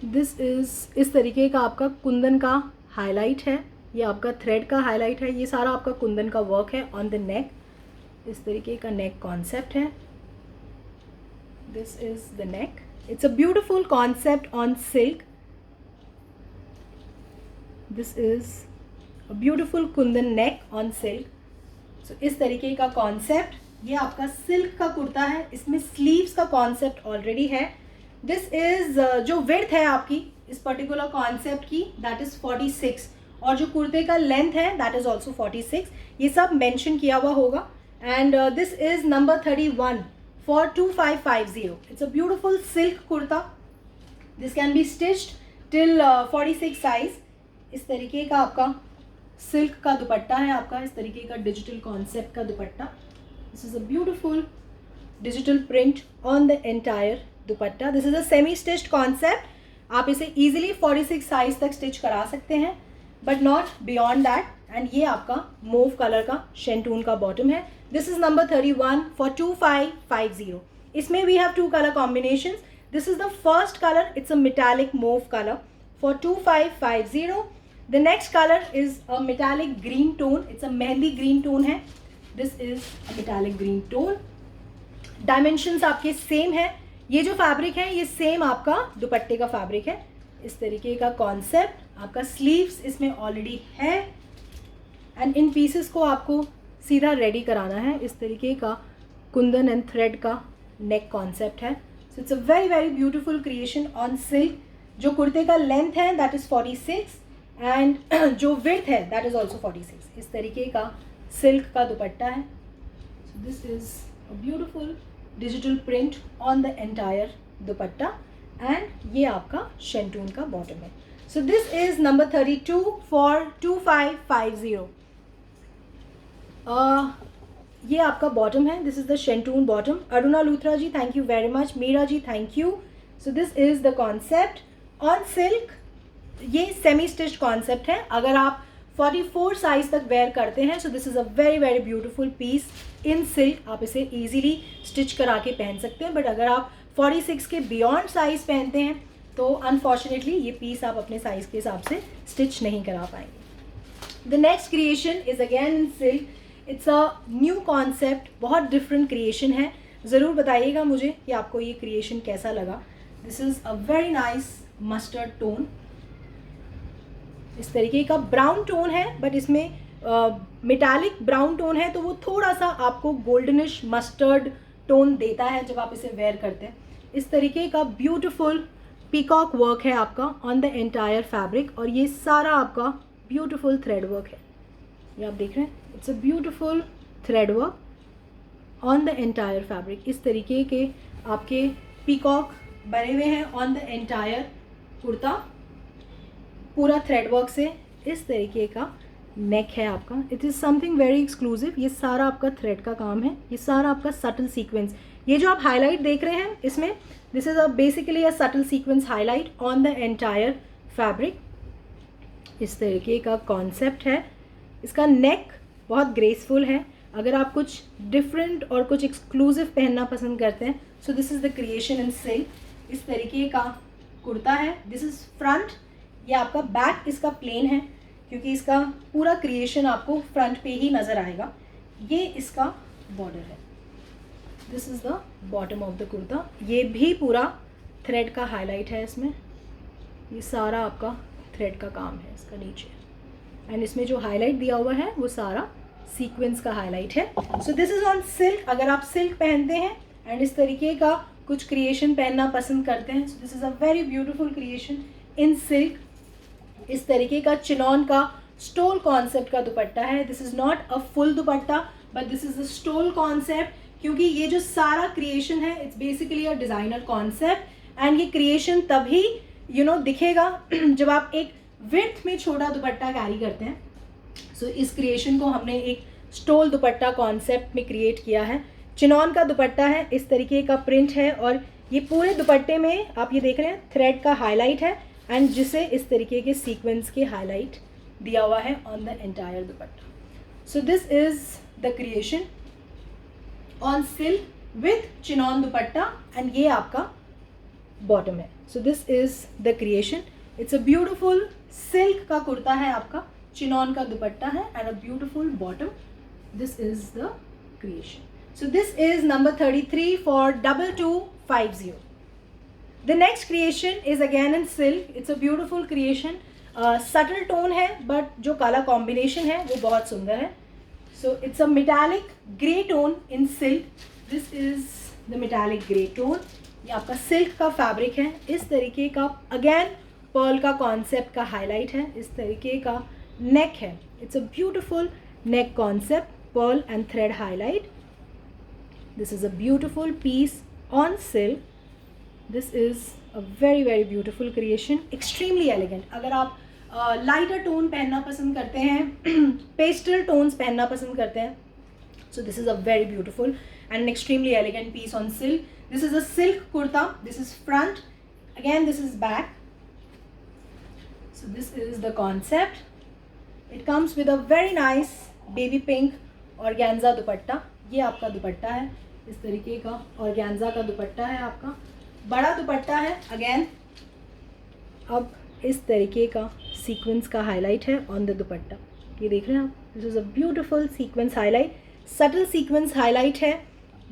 This is इस तरीके का आपका कुंदन का हाईलाइट है. ये आपका थ्रेड का हाईलाइट है. ये सारा आपका कुंदन का वर्क है ऑन द नेक. इस तरीके का नेक कॉन्सेप्ट है. This is the neck. It's a beautiful concept on silk. This is a beautiful kundan neck on silk. So इस तरीके का कॉन्सेप्ट. ये आपका सिल्क का कुर्ता है. इसमें स्लीव्स का कॉन्सेप्ट ऑलरेडी है. दिस इज़ जो विड्थ है आपकी इस पर्टिकुलर कॉन्सेप्ट की दैट इज़ 46 और जो कुर्ते का लेंथ है दैट इज़ ऑल्सो 46. ये सब मेंशन किया हुआ होगा. And this is number 31 for 2550. It's a beautiful silk kurta. This can be stitched till 46 size. इस तरीके का आपका सिल्क का दुपट्टा है आपका. इस तरीके का डिजिटल कॉन्सेप्ट का दुपट्टा. This is a beautiful digital print on the entire dupatta. This is a semi stitched concept. आप इसे इजीली 46 साइज तक स्टिच करा सकते हैं but not beyond that. And ये आपका मूव कलर का शेंटून का बॉटम है. This is number 31 for 2550. इसमें we have two colour combinations. This is the first colour. It's a metallic mauve colour for 2550. The next colour is a metallic green tone. It's a mehndi green tone है. This is a metallic green tone. Dimensions आपके same है. ये जो fabric है ये same आपका दुपट्टे का फैब्रिक है. इस तरीके का कॉन्सेप्ट. आपका स्लीव्स इसमें ऑलरेडी है. एंड इन पीसेस को आपको सीधा रेडी कराना है। इस तरीके का कुंदन एंड थ्रेड का नेक कॉन्सेप्ट है। So it's a very very beautiful creation on silk. जो कुर्ते का लेंथ है दैट इज़ 46 एंड जो विड्थ है दैट इज़ ऑल्सो 46। इस तरीके का सिल्क का दुपट्टा है। So this is a beautiful digital print on the entire dupatta and ये आपका शेंटून का बॉटम है। So this is number 32 for 2550। ये आपका बॉटम है। This is the shantoon bottom. Aruna Luthra ji thank you very much. Meera ji thank you. So this is the concept on silk. ये semi stitch concept है। अगर आप 44 साइज तक वेयर करते हैं so this is a very very beautiful piece in silk. आप इसे easily stitch करा के पहन सकते हैं, बट अगर आप 46 के बियॉन्ड साइज़ पहनते हैं तो अनफॉर्चुनेटली ये पीस आप अपने साइज़ के हिसाब से स्टिच नहीं करा पाएंगे। The next creation is again in silk. It's a new concept, बहुत डिफरेंट क्रिएशन है। ज़रूर बताइएगा मुझे कि आपको ये क्रिएशन कैसा लगा। This is a very nice mustard tone. इस तरीके का ब्राउन टोन है, बट इसमें मेटालिक ब्राउन टोन है तो वो थोड़ा सा आपको गोल्डनिश मस्टर्ड टोन देता है जब आप इसे वेयर करते हैं। इस तरीके का ब्यूटीफुल पीकॉक वर्क है आपका ऑन द एंटायर फैब्रिक, और ये सारा आपका ब्यूटीफुल थ्रेड वर्क है। ये आप देख रहे हैं, it's a beautiful thread work on the entire fabric. इस तरीके के आपके पीकॉक बने हुए हैं ऑन द एंटायर कुर्ता, पूरा थ्रेड वर्क से। इस तरीके का नेक है आपका। It is something very exclusive. ये सारा आपका थ्रेड का काम है, ये सारा आपका सटल सीक्वेंस। ये जो आप हाईलाइट देख रहे हैं इसमें, this is a basically a subtle sequence highlight on the entire fabric. इस तरीके का कॉन्सेप्ट है। इसका नेक बहुत ग्रेसफुल है। अगर आप कुछ डिफरेंट और कुछ एक्सक्लूसिव पहनना पसंद करते हैं so this is the creation in silk. इस तरीके का कुर्ता है। This is front. ये आपका बैक इसका प्लेन है क्योंकि इसका पूरा क्रिएशन आपको फ्रंट पे ही नज़र आएगा। ये इसका बॉर्डर है। This is the bottom of the kurta. ये भी पूरा थ्रेड का हाईलाइट है इसमें। ये सारा आपका थ्रेड का काम है इसका नीचे, एंड इसमें जो हाईलाइट दिया हुआ है वो सारा सीक्वेंस का हाईलाइट है। So this is on silk. अगर आप सिल्क पहनते हैं एंड इस तरीके का कुछ क्रिएशन पहनना पसंद करते हैं so this is a very beautiful creation in silk. इस तरीके का चिनॉन का स्टोल कॉन्सेप्ट का दुपट्टा है। This is not a full dupatta but this is a stole concept, क्योंकि ये जो सारा क्रिएशन है it's basically a designer concept, and ये क्रिएशन तभी दिखेगा जब आप एक विड्थ में छोटा दुपट्टा कैरी करते हैं। सो इस क्रिएशन को हमने एक स्टोल दुपट्टा कॉन्सेप्ट में क्रिएट किया है। चिनॉन का दुपट्टा है, इस तरीके का प्रिंट है, और ये पूरे दुपट्टे में आप ये देख रहे हैं थ्रेड का हाईलाइट है, एंड जिसे इस तरीके के सीक्वेंस के हाईलाइट दिया हुआ है on the entire dupatta. So this is the creation on silk with chinon dupatta, and ये आपका बॉटम है। So this is the creation. It's a beautiful silk का कुर्ता है आपका, चिनॉन का दुपट्टा है and a beautiful bottom. This is the creation. So this is number 33 for 2250. The next creation is again in silk. It's a beautiful creation. Subtle tone है but जो color combination है वो बहुत सुंदर है. So it's a metallic grey tone in silk. This is the metallic grey tone. ये आपका silk का fabric है. इस तरीके का again pearl का concept का highlight है. इस तरीके का neck है. It's a beautiful neck concept, pearl and thread highlight. This is a beautiful piece on silk. This is a very very beautiful creation, extremely elegant. अगर आप लाइटर टोन पहनना पसंद करते हैं, पेस्टल टोन्स पहनना पसंद करते हैं, so this is a very beautiful and an extremely elegant piece on silk. This is a silk kurta. This is front. Again, this is back. So this is the concept. It comes with a very nice baby pink organza दुपट्टा. ये आपका दुपट्टा है, इस तरीके का organza का दुपट्टा है आपका, बड़ा दुपट्टा है अगेन. अब इस तरीके का सीक्वेंस का हाईलाइट है ऑन द दुपट्टा. ये देख रहे हैं आप, this is a beautiful sequence highlight. Subtle sequence highlight है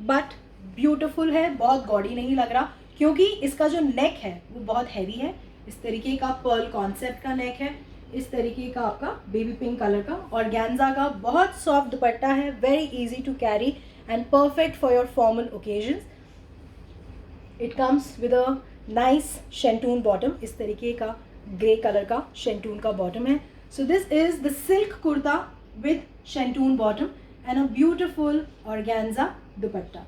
बट ब्यूटीफुल है, बहुत गॉडी नहीं लग रहा क्योंकि इसका जो नेक है वो बहुत हैवी है. इस तरीके का पर्ल कॉन्सेप्ट का नेक है. इस तरीके का आपका बेबी पिंक कलर का ऑर्गेन्जा का बहुत सॉफ्ट दुपट्टा है, very easy to carry and perfect for your formal occasions. It comes with a nice shantoon bottom. इस तरीके का ग्रे कलर का शेंटून का बॉटम है. So this is the silk kurta with shantoon bottom and a beautiful organza dupatta.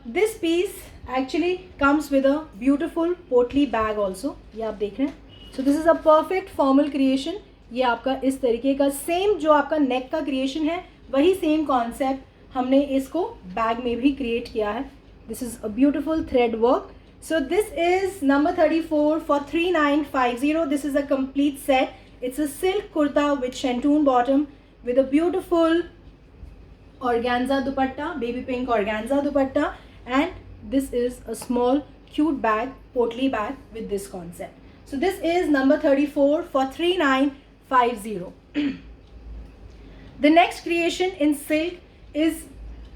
This piece actually comes with a beautiful potli bag also. ये आप देख रहे हैं. So this is a perfect formal creation. ये आपका इस तरीके का सेम जो आपका नेक का क्रिएशन है वही सेम कॉन्सेप्ट हमने इसको बैग में भी क्रिएट किया है. This is a beautiful thread work. So this is number 34 for 3950. This is a complete set. It's a silk kurta with shantoon bottom with a beautiful organza dupatta, baby pink organza dupatta, and this is a small cute bag, potli bag with this concept. So this is number 34 for 3950. The next creation in silk is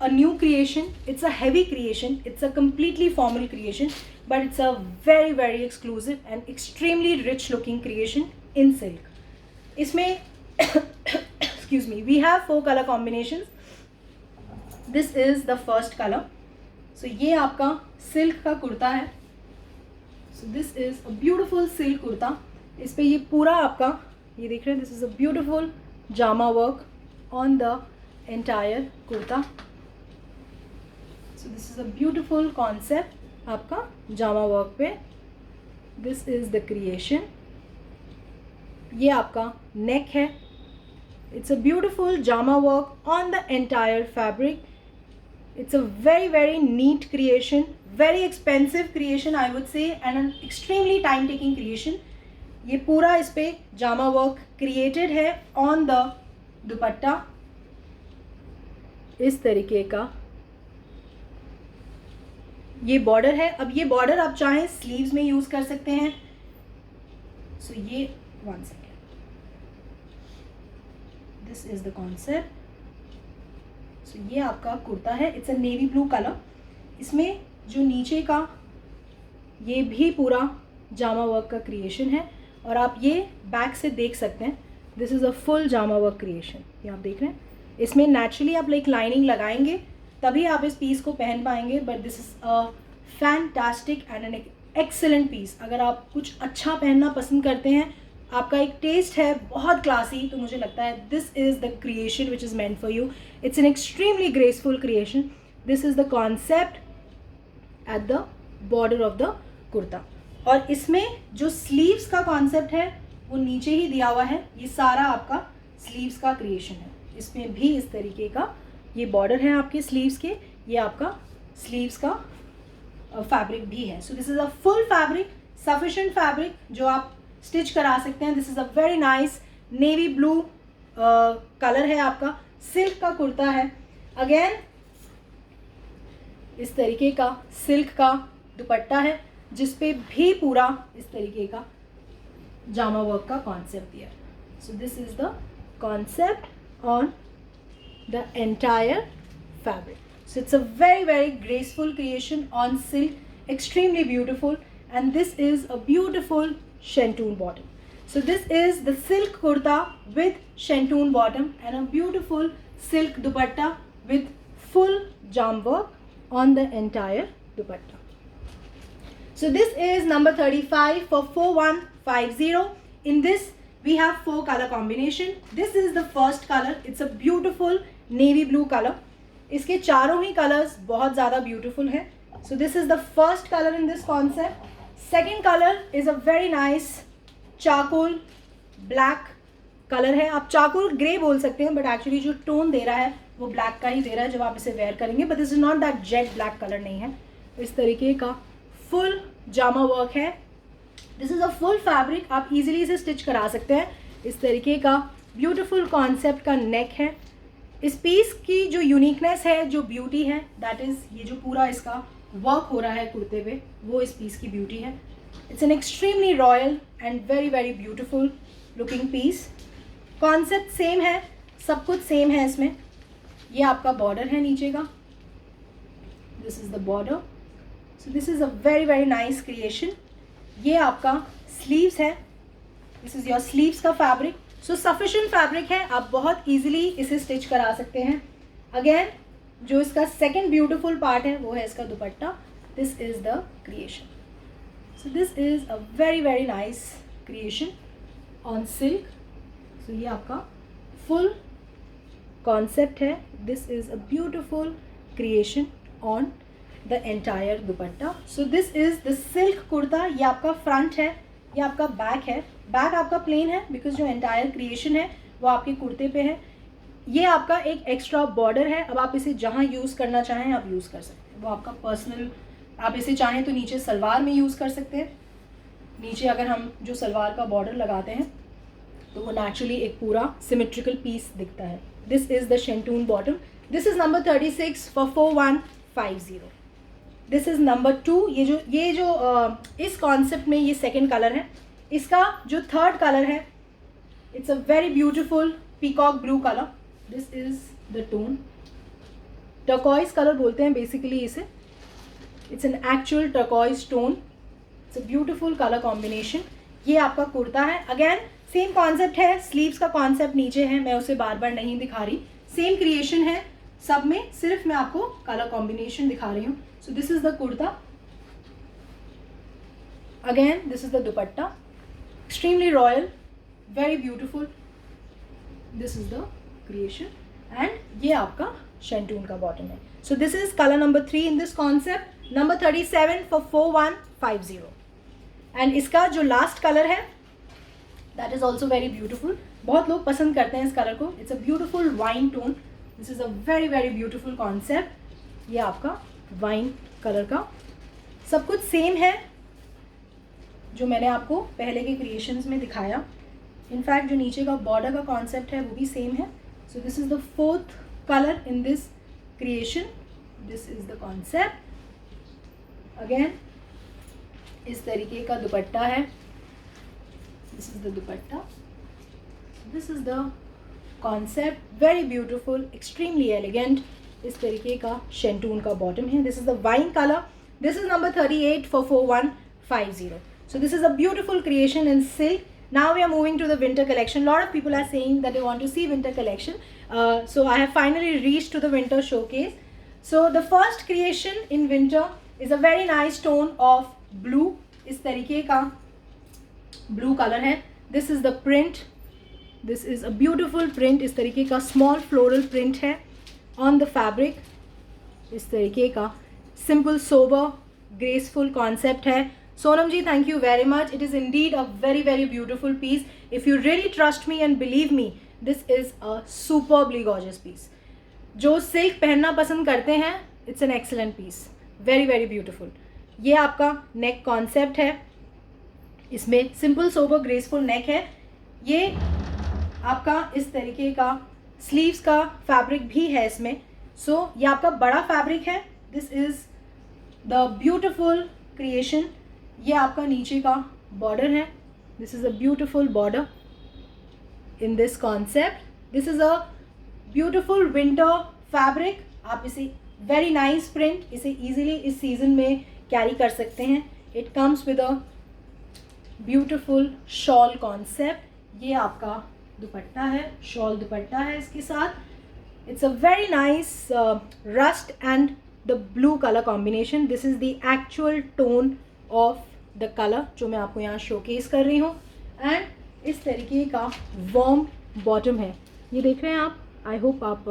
a new creation. It's a heavy creation. It's a completely formal creation, but it's a very very exclusive and extremely rich looking creation in silk. इसमें excuse me, we have 4 color combinations. This is the first color. So ये आपका silk का कुर्ता है. So this is a beautiful silk kurta. इस पे ये पूरा आपका ये देख रहे हैं. This is a beautiful jama work on the entire kurta. So this is a beautiful concept आपका जामा वर्क पे. This is the creation. ये आपका नेक है. It's a beautiful Jama work on the entire fabric. It's a very very neat creation, very expensive creation I would say, and an extremely time taking creation. ये पूरा इस पे Jama work created है on the dupatta. इस तरीके का ये बॉर्डर है. अब ये बॉर्डर आप चाहें स्लीव्स में यूज़ कर सकते हैं. सो ये 1 second. This is the concept. So ये आपका कुर्ता है. It's a navy blue colour. इसमें जो नीचे का ये भी पूरा जामा वर्क का क्रिएशन है और आप ये बैक से देख सकते हैं. This is a full Jama work creation. ये आप देख रहे हैं. इसमें नेचुरली आप लाइक लाइनिंग लगाएंगे तभी आप इस पीस को पहन पाएंगे. But this is a fantastic and an excellent piece. अगर आप कुछ अच्छा पहनना पसंद करते हैं, आपका एक टेस्ट है बहुत क्लासी, तो मुझे लगता है this is the creation which is meant for you. It's an extremely graceful creation. This is the concept eight the border of the kurta. और इसमें जो स्लीव्स का कॉन्सेप्ट है वो नीचे ही दिया हुआ है. ये सारा आपका स्लीव्स का क्रिएशन है. इसमें भी इस तरीके का ये बॉर्डर है आपके स्लीव्स के. ये आपका स्लीव्स का फैब्रिक भी है. So this is a full fabric, sufficient fabric जो आप स्टिच करा सकते हैं. This is a very nice navy blue colour है आपका. सिल्क का कुर्ता है. अगेन इस तरीके का सिल्क का दुपट्टा है जिस पे भी पूरा इस तरीके का जामा वर्क का कॉन्सेप्ट दिया है. So this is the concept on the entire fabric. So it's a very very graceful creation on silk, extremely beautiful, and this is a beautiful shantoon bottom. So this is the silk kurta with shantoon bottom and a beautiful silk dupatta with full jam work on the entire dupatta. So this is number 35 for 4150. In this we have 4 color combination. This is the first color. It's a beautiful navy blue colour. इसके चारों ही colours बहुत ज़्यादा beautiful हैं. So this is the first colour in this concept. Second colour is a very nice charcoal black colour है. आप charcoal grey बोल सकते हैं, बट एक्चुअली जो टोन दे रहा है वो ब्लैक का ही दे रहा है जब आप इसे वेयर करेंगे. But this is not that jet black colour नहीं है. इस तरीके का फुल जामा वर्क है. This is a full fabric. आप इजीली इसे स्टिच करा सकते हैं. इस तरीके का ब्यूटीफुल कॉन्सेप्ट का नेक है. इस पीस की जो यूनिकनेस है, जो ब्यूटी है, दैट इज़ ये जो पूरा इसका वर्क हो रहा है कुर्ते पे, वो इस पीस की ब्यूटी है. It's an extremely royal and very very beautiful looking piece. Concept same है, सब कुछ सेम है इसमें. ये आपका बॉर्डर है नीचे का. This is the border. So this is a very very nice creation. ये आपका स्लीव्स है. दिस इज़ योर स्लीव्स का फैब्रिक. सो सफिशिएंट फैब्रिक है, आप बहुत ईजिली इसे स्टिच करा सकते हैं. अगेन जो इसका सेकेंड ब्यूटिफुल पार्ट है वो है इसका dupatta. This is the creation. So this is a very very nice creation on silk. So ये आपका फुल कॉन्सेप्ट है. This is a beautiful creation on the entire dupatta. So this is the silk kurta. ये आपका front है, ये आपका back है. Back आपका प्लेन है बिकॉज जो एंटायर क्रिएशन है वो आपके कुर्ते पे है. ये आपका एक एक्स्ट्रा बॉर्डर है. अब आप इसे जहाँ यूज़ करना चाहें आप यूज़ कर सकते हैं, वो आपका पर्सनल. आप इसे चाहें तो नीचे सलवार में यूज़ कर सकते हैं. नीचे अगर हम जो सलवार का बॉर्डर लगाते हैं तो वो नेचुरली एक पूरा सिमेट्रिकल पीस दिखता है. This is the shantoon bottom. This is number 36 for 4150. This is number 2. ये जो इस कॉन्सेप्ट में ये सेकेंड कलर है. इसका जो थर्ड कलर है it's a very beautiful peacock blue colour. This is the tone. Turquoise colour बोलते हैं बेसिकली इसे. It's an actual turquoise tone. It's a beautiful colour combination. ये आपका कुर्ता है. अगेन सेम कॉन्सेप्ट है. स्लीव्स का कॉन्सेप्ट नीचे है, मैं उसे बार बार नहीं दिखा रही. सेम क्रिएशन है सब में, सिर्फ मैं आपको कलर कॉम्बिनेशन दिखा रही हूँ. सो this is the kurta. Again this is the dupatta. Extremely royal, very beautiful. This is the creation and ये आपका शेंटून का बॉटम है. So this is colour number 3 in this concept. Number 37 for 4150. And इसका जो last colour है that is also very beautiful. बहुत लोग पसंद करते हैं इस कलर को. It's a beautiful wine tone. This is a very very beautiful concept. ये आपका वाइन कलर का. सब कुछ सेम है जो मैंने आपको पहले के क्रिएशंस में दिखाया. इनफैक्ट जो नीचे का बॉर्डर का कॉन्सेप्ट है वो भी सेम है. So this is the fourth colour in this creation. This is the concept. Again इस तरीके का दुपट्टा है. This is the dupatta. This is the concept. Very beautiful, extremely elegant. इस तरीके का शेंटून का बॉटम है. This is the wine colour. This is number 38 for 4150. So this is a beautiful creation in silk. Now we are moving to the winter collection. Lot of people are saying that they want to see winter collection. So I have finally reached to the winter showcase. So the first creation in winter is a very nice tone of blue. इस तरीके का blue color है. This is the print. This is a beautiful print. इस तरीके का small floral print है on the fabric. इस तरीके का simple, sober, graceful concept है. Sonam ji, thank you very much. It is indeed a very very beautiful piece. If you really trust me and believe me, this is a superbly gorgeous piece. जो silk पहनना पसंद करते हैं, it's an excellent piece. Very very beautiful. ये आपका नेक concept है. इसमें simple sober graceful नेक है. ये आपका इस तरीके का स्लीव्स का फैब्रिक भी है इसमें. सो ये आपका बड़ा फैब्रिक है. This is the beautiful creation. ये आपका नीचे का बॉर्डर है. This is a beautiful border in this concept. This is a beautiful winter fabric. आप इसे वेरी नाइस प्रिंट, इसे इजीली इस सीज़न में कैरी कर सकते हैं. It comes with a beautiful shawl concept. ये आपका दुपट्टा है, शॉल दुपट्टा है इसके साथ. It's a very nice rust and the blue colour combination. This is the actual tone of the colour जो मैं आपको यहाँ शोकेस कर रही हूँ. एंड इस तरीके का वार्म बॉटम है. ये देख रहे हैं आप. आई होप आप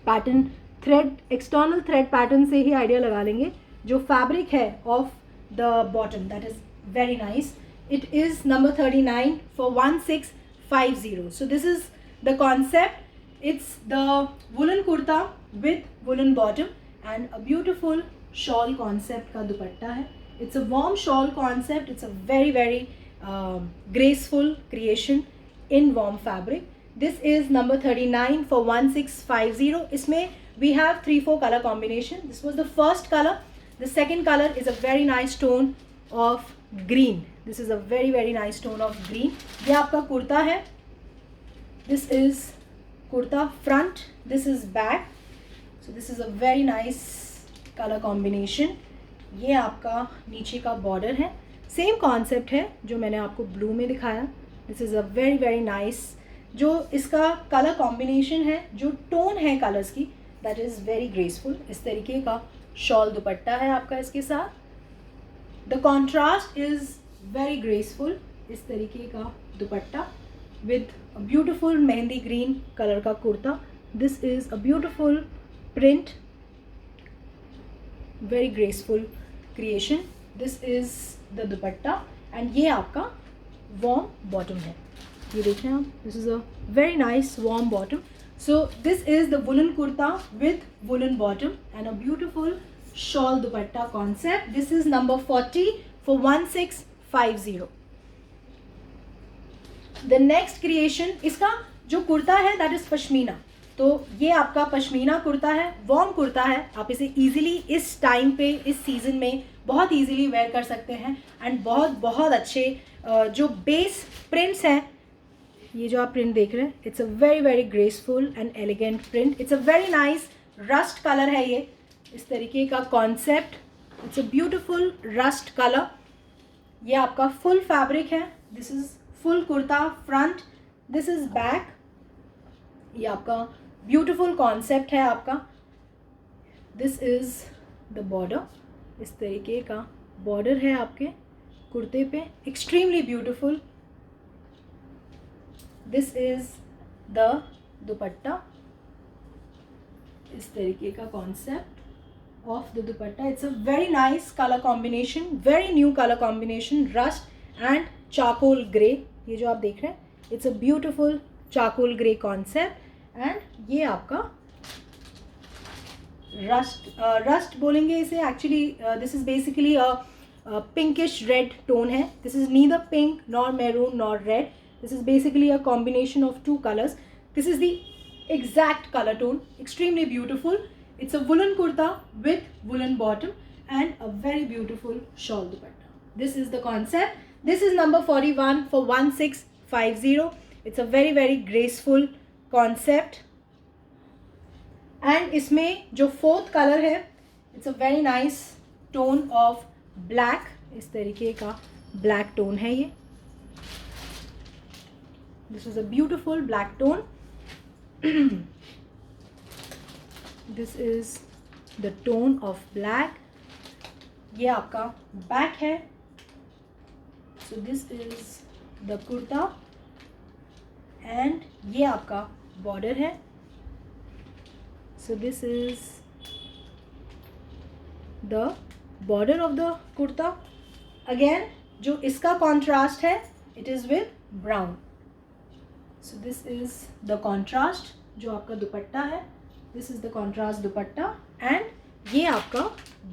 pattern thread, external thread pattern से ही आइडिया लगा लेंगे. जो फैब्रिक है of the bottom that is very nice. It is number 39 for 1650. So this is the concept. It's the woollen kurta with woollen bottom and a beautiful shawl concept का दुपट्टा है. It's a warm shawl concept. It's a very very graceful creation in warm fabric. This is number 39 for 1650. इसमें we have 3-4 color combination. This was the first color. The second color is a very nice tone of green. This is a very very nice tone of green. ये आपका कुर्ता है. This is kurta front. This is back. So this is a very nice color combination. ये आपका नीचे का border है. Same concept है जो मैंने आपको ब्लू में दिखाया। This is a very very nice, जो इसका कलर कॉम्बिनेशन है, जो टोन है कलर्स की, दैट इज़ वेरी ग्रेसफुल। इस तरीके का शॉल दुपट्टा है आपका इसके साथ। The contrast is very graceful. इस तरीके का dupatta with a beautiful mehndi green colour का kurta. This is a beautiful print, very graceful creation. This is the dupatta and ये आपका वॉर्म बॉटम है। ये देख रहे हैं आप, this is a very nice warm bottom. So this is the woollen kurta with woollen bottom and a beautiful shawl dupatta concept. This is number 40 for 1650। The next creation, इसका जो कुर्ता है दैट इज़ पश्मीना। तो ये आपका पश्मीना कुर्ता है, वार्म कुर्ता है। आप इसे इजीली इस टाइम पे, इस सीज़न में बहुत इजीली वेयर कर सकते हैं एंड बहुत बहुत अच्छे जो बेस प्रिंट्स हैं, ये जो आप प्रिंट देख रहे हैं, it's a very very graceful and elegant print. It's a very nice rust colour है ये, इस तरीके का concept. It's a beautiful rust colour. ये आपका फुल फैब्रिक है। This is full kurta front, this is back. ये आपका ब्यूटिफुल कॉन्सेप्ट है आपका। दिस इज़ द बॉर्डर, इस तरीके का बॉर्डर है आपके कुर्ते पे, extremely beautiful. This is the dupatta, इस तरीके का concept of the dupatta. It's a very nice colour combination, very new colour combination, rust and charcoal grey. ये जो आप देख रहे हैं, it's a beautiful charcoal grey concept and ये आपका रस्ट बोलेंगे इसे। Actually this is basically a pinkish red tone है। This is neither pink nor maroon nor red, this is basically a combination of two colours. This is the exact color tone, extremely beautiful. It's a woolen kurta with woolen bottom and a very beautiful shawl dupatta. This is the concept. This is number 41 for 1650. It's a very very graceful concept. And इसमें जो fourth colour है, it's a very nice tone of black. इस तरीके का black tone है ये. This is a beautiful black tone. This is the tone of black. ये आपका बैक है. So this is the kurta and ये आपका बॉर्डर है. So this is the border of the kurta. Again जो इसका contrast है, it is with brown. So this is the contrast जो आपका दुपट्टा है. This is the contrast dupatta and ये आपका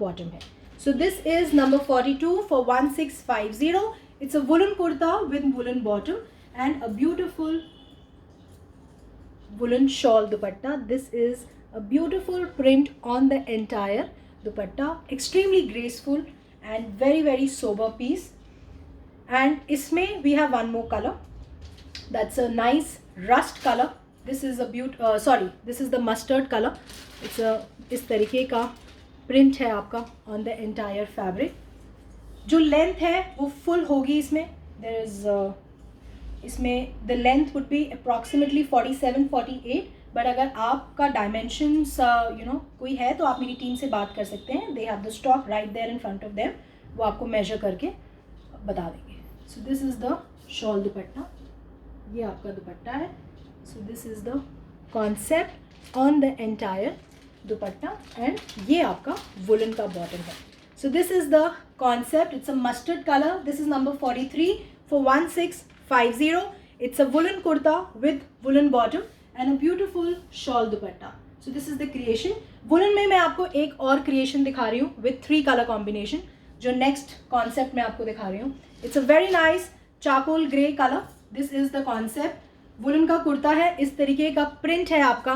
bottom है. So this is number 42 for 1650. It's a woolen kurta with woolen bottom and a beautiful woolen shawl dupatta. This is a beautiful print on the entire dupatta. Extremely graceful and very very sober piece. And इसमें we have one more color. That's a nice rust color. This is a this is the mustard color. It's a इस तरीके का print है आपका on the entire fabric. जो length है वो full होगी इसमें. There is इसमें the length would be approximately 47-48. But अगर आपका dimensions कोई है तो आप मेरी टीम से बात कर सकते हैं. They have the stock right there in front of them. वो आपको measure करके बता देंगे. So this is the shawl दुपट्टा. ये आपका दुपट्टा है. So this is the concept on the entire dupatta and ये आपका woolen का bottom है. So this is the concept. It's a mustard color. This is number 43 for 1650. It's a woolen kurta with woolen bottom and a beautiful shawl dupatta. So this is the creation. Woolen में मैं आपको एक और creation दिखा रही हूँ with 3 color combination. जो next concept मैं आपको दिखा रही हूँ. It's a very nice charcoal grey color. This is the concept. Woollen का कुर्ता है. इस तरीके का प्रिंट है आपका.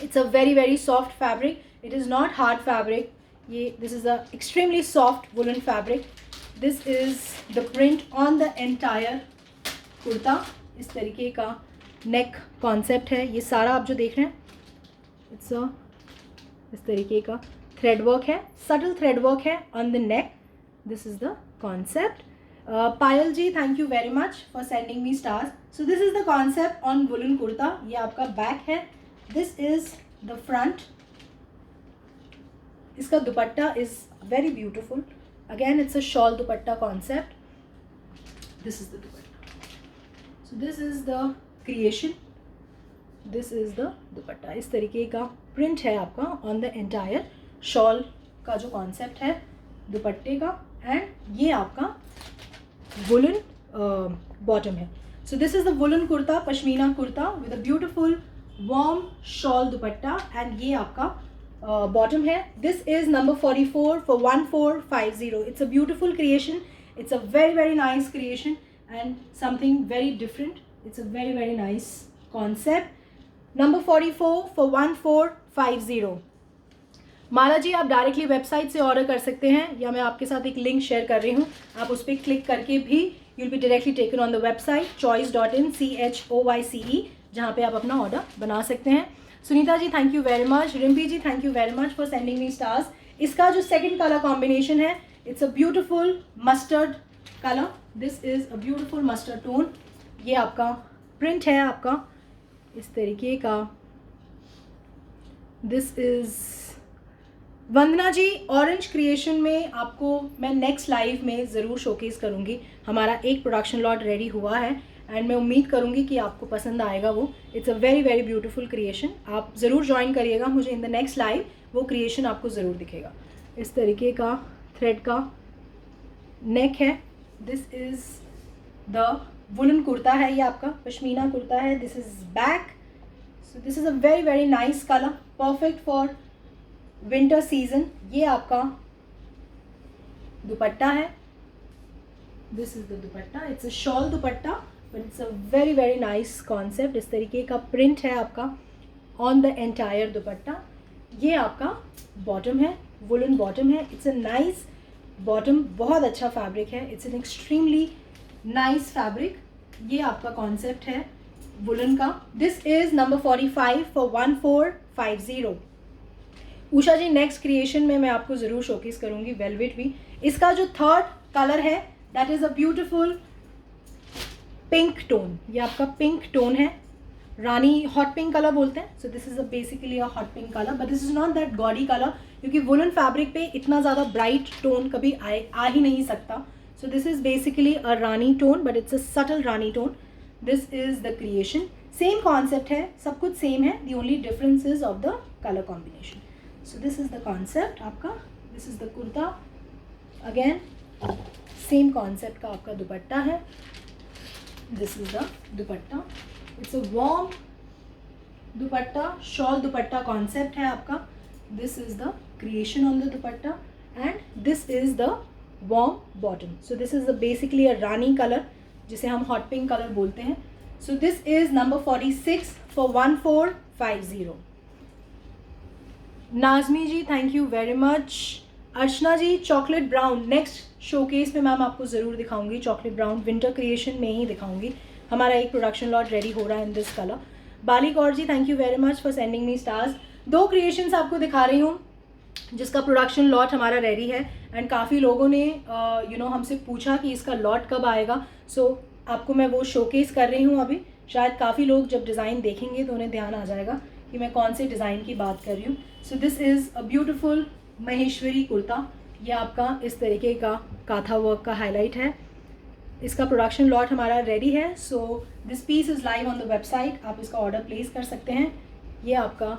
It's a very very soft fabric. It is not hard fabric. ये this is a extremely soft woollen fabric. This is the print on the entire kurta. इस तरीके का नेक कॉन्सेप्ट है. ये सारा आप जो देख रहे हैं इट्स इस तरीके का थ्रेड वर्क है. सटल थ्रेड वर्क है on the neck. This is the concept. Payal ji, thank you very much for sending me stars. So this is the concept on woolen kurta. ये आपका back है. This is the front. इसका दुपट्टा is very beautiful. Again, it's a shawl dupatta concept. This is the dupatta. So this is the creation. This is the दुपट्टा. इस तरीके का print है आपका on the entire shawl का जो concept है दुपट्टे का, एंड ये आपका वुलन बॉटम है. So this is the woollen kurta, pashmina kurta with a beautiful warm shawl dupatta, and ये आपका बॉटम है. This is number 44 for 1450. It's a beautiful creation. It's a very nice creation and something very different. It's a very nice concept. Number 44 for 1450. माला जी, आप directly website से order कर सकते हैं, या मैं आपके साथ एक लिंक शेयर कर रही हूँ, आप उस पर क्लिक करके भी you'll be directly taken on the website choice.in CHOYCE, जहाँ पे आप अपना ऑर्डर बना सकते हैं. Sunita ji, thank you very much. Rimpy ji, thank you very much for sending me stars. इसका जो सेकेंड कलर कॉम्बिनेशन है, it's a beautiful mustard colour. This is a beautiful mustard tone. ये आपका प्रिंट है आपका इस तरीके का. This is Vandana ji, orange creation में आपको मैं नेक्स्ट लाइव में ज़रूर शोकेस करूँगी. हमारा एक प्रोडक्शन लॉट रेडी हुआ है एंड मैं उम्मीद करूँगी कि आपको पसंद आएगा वो. It's a very beautiful creation. आप ज़रूर ज्वाइन करिएगा मुझे इन द नेक्स्ट लाइव, वो क्रिएशन आपको ज़रूर दिखेगा. इस तरीके का थ्रेड का नेक है. This is the woollen kurta है, ये आपका पश्मीना कुर्ता है. This is back. So this is a very nice colour, perfect for winter season. ये आपका दुपट्टा है. This is the dupatta. It's a shawl dupatta but it's a very nice concept. इस तरीके का प्रिंट है आपका ऑन द एंटायर दुपट्टा. ये आपका बॉटम है, वुलन बॉटम है. इट्स अ नाइस बॉटम, बहुत अच्छा फैब्रिक है. It's an extremely nice fabric. ये आपका कॉन्सेप्ट है वुलन का. This is number 45 for 1450. Usha ji, next creation में मैं आपको ज़रूर शोकेस करूँगी वेलवेट भी. इसका जो थर्ड कलर है that is a beautiful pink tone. ये आपका पिंक टोन है, रानी हॉट पिंक कलर बोलते हैं. So this is a basically a hot pink colour, but this is not that gaudy colour, क्योंकि वुलन फैब्रिक पे इतना ज़्यादा ब्राइट टोन कभी आ ही नहीं सकता. So this is basically a rani tone, but it's a subtle rani tone. This is the creation. Same concept है, सब कुछ सेम है. The only difference is of the colour combination. So this is the concept आपका. This is the kurta. Again same concept का आपका दुपट्टा है. This is the dupatta. It's a warm dupatta, shawl dupatta concept है आपका. This is the creation on the dupatta and this is the warm bottom. So this is basically a rani colour, जिसे हम hot pink colour बोलते हैं. So this is number 46 for 1450. Nazmi ji, thank you very much. Archana ji, chocolate brown next showcase में ma'am आपको ज़रूर दिखाऊंगी. Chocolate brown winter creation में ही दिखाऊंगी. हमारा एक प्रोडक्शन लॉट रेडी हो रहा है in this colour. Bali Kaur ji, thank you very much for sending me stars. 2 creations आपको दिखा रही हूँ जिसका प्रोडक्शन लॉट हमारा रेडी है, एंड काफ़ी लोगों ने हमसे पूछा कि इसका लॉट कब आएगा. सो आपको मैं वो शोकेस कर रही हूँ अभी. शायद काफ़ी लोग जब डिज़ाइन देखेंगे तो उन्हें ध्यान आ जाएगा कि मैं कौन से डिज़ाइन की बात कर रही हूँ. सो this is a beautiful Maheshwari kurta. ये आपका इस तरीके का काथा वर्क का हाईलाइट है. इसका प्रोडक्शन लॉट हमारा रेडी है. So this piece is live on the website. आप इसका ऑर्डर प्लेस कर सकते हैं. ये आपका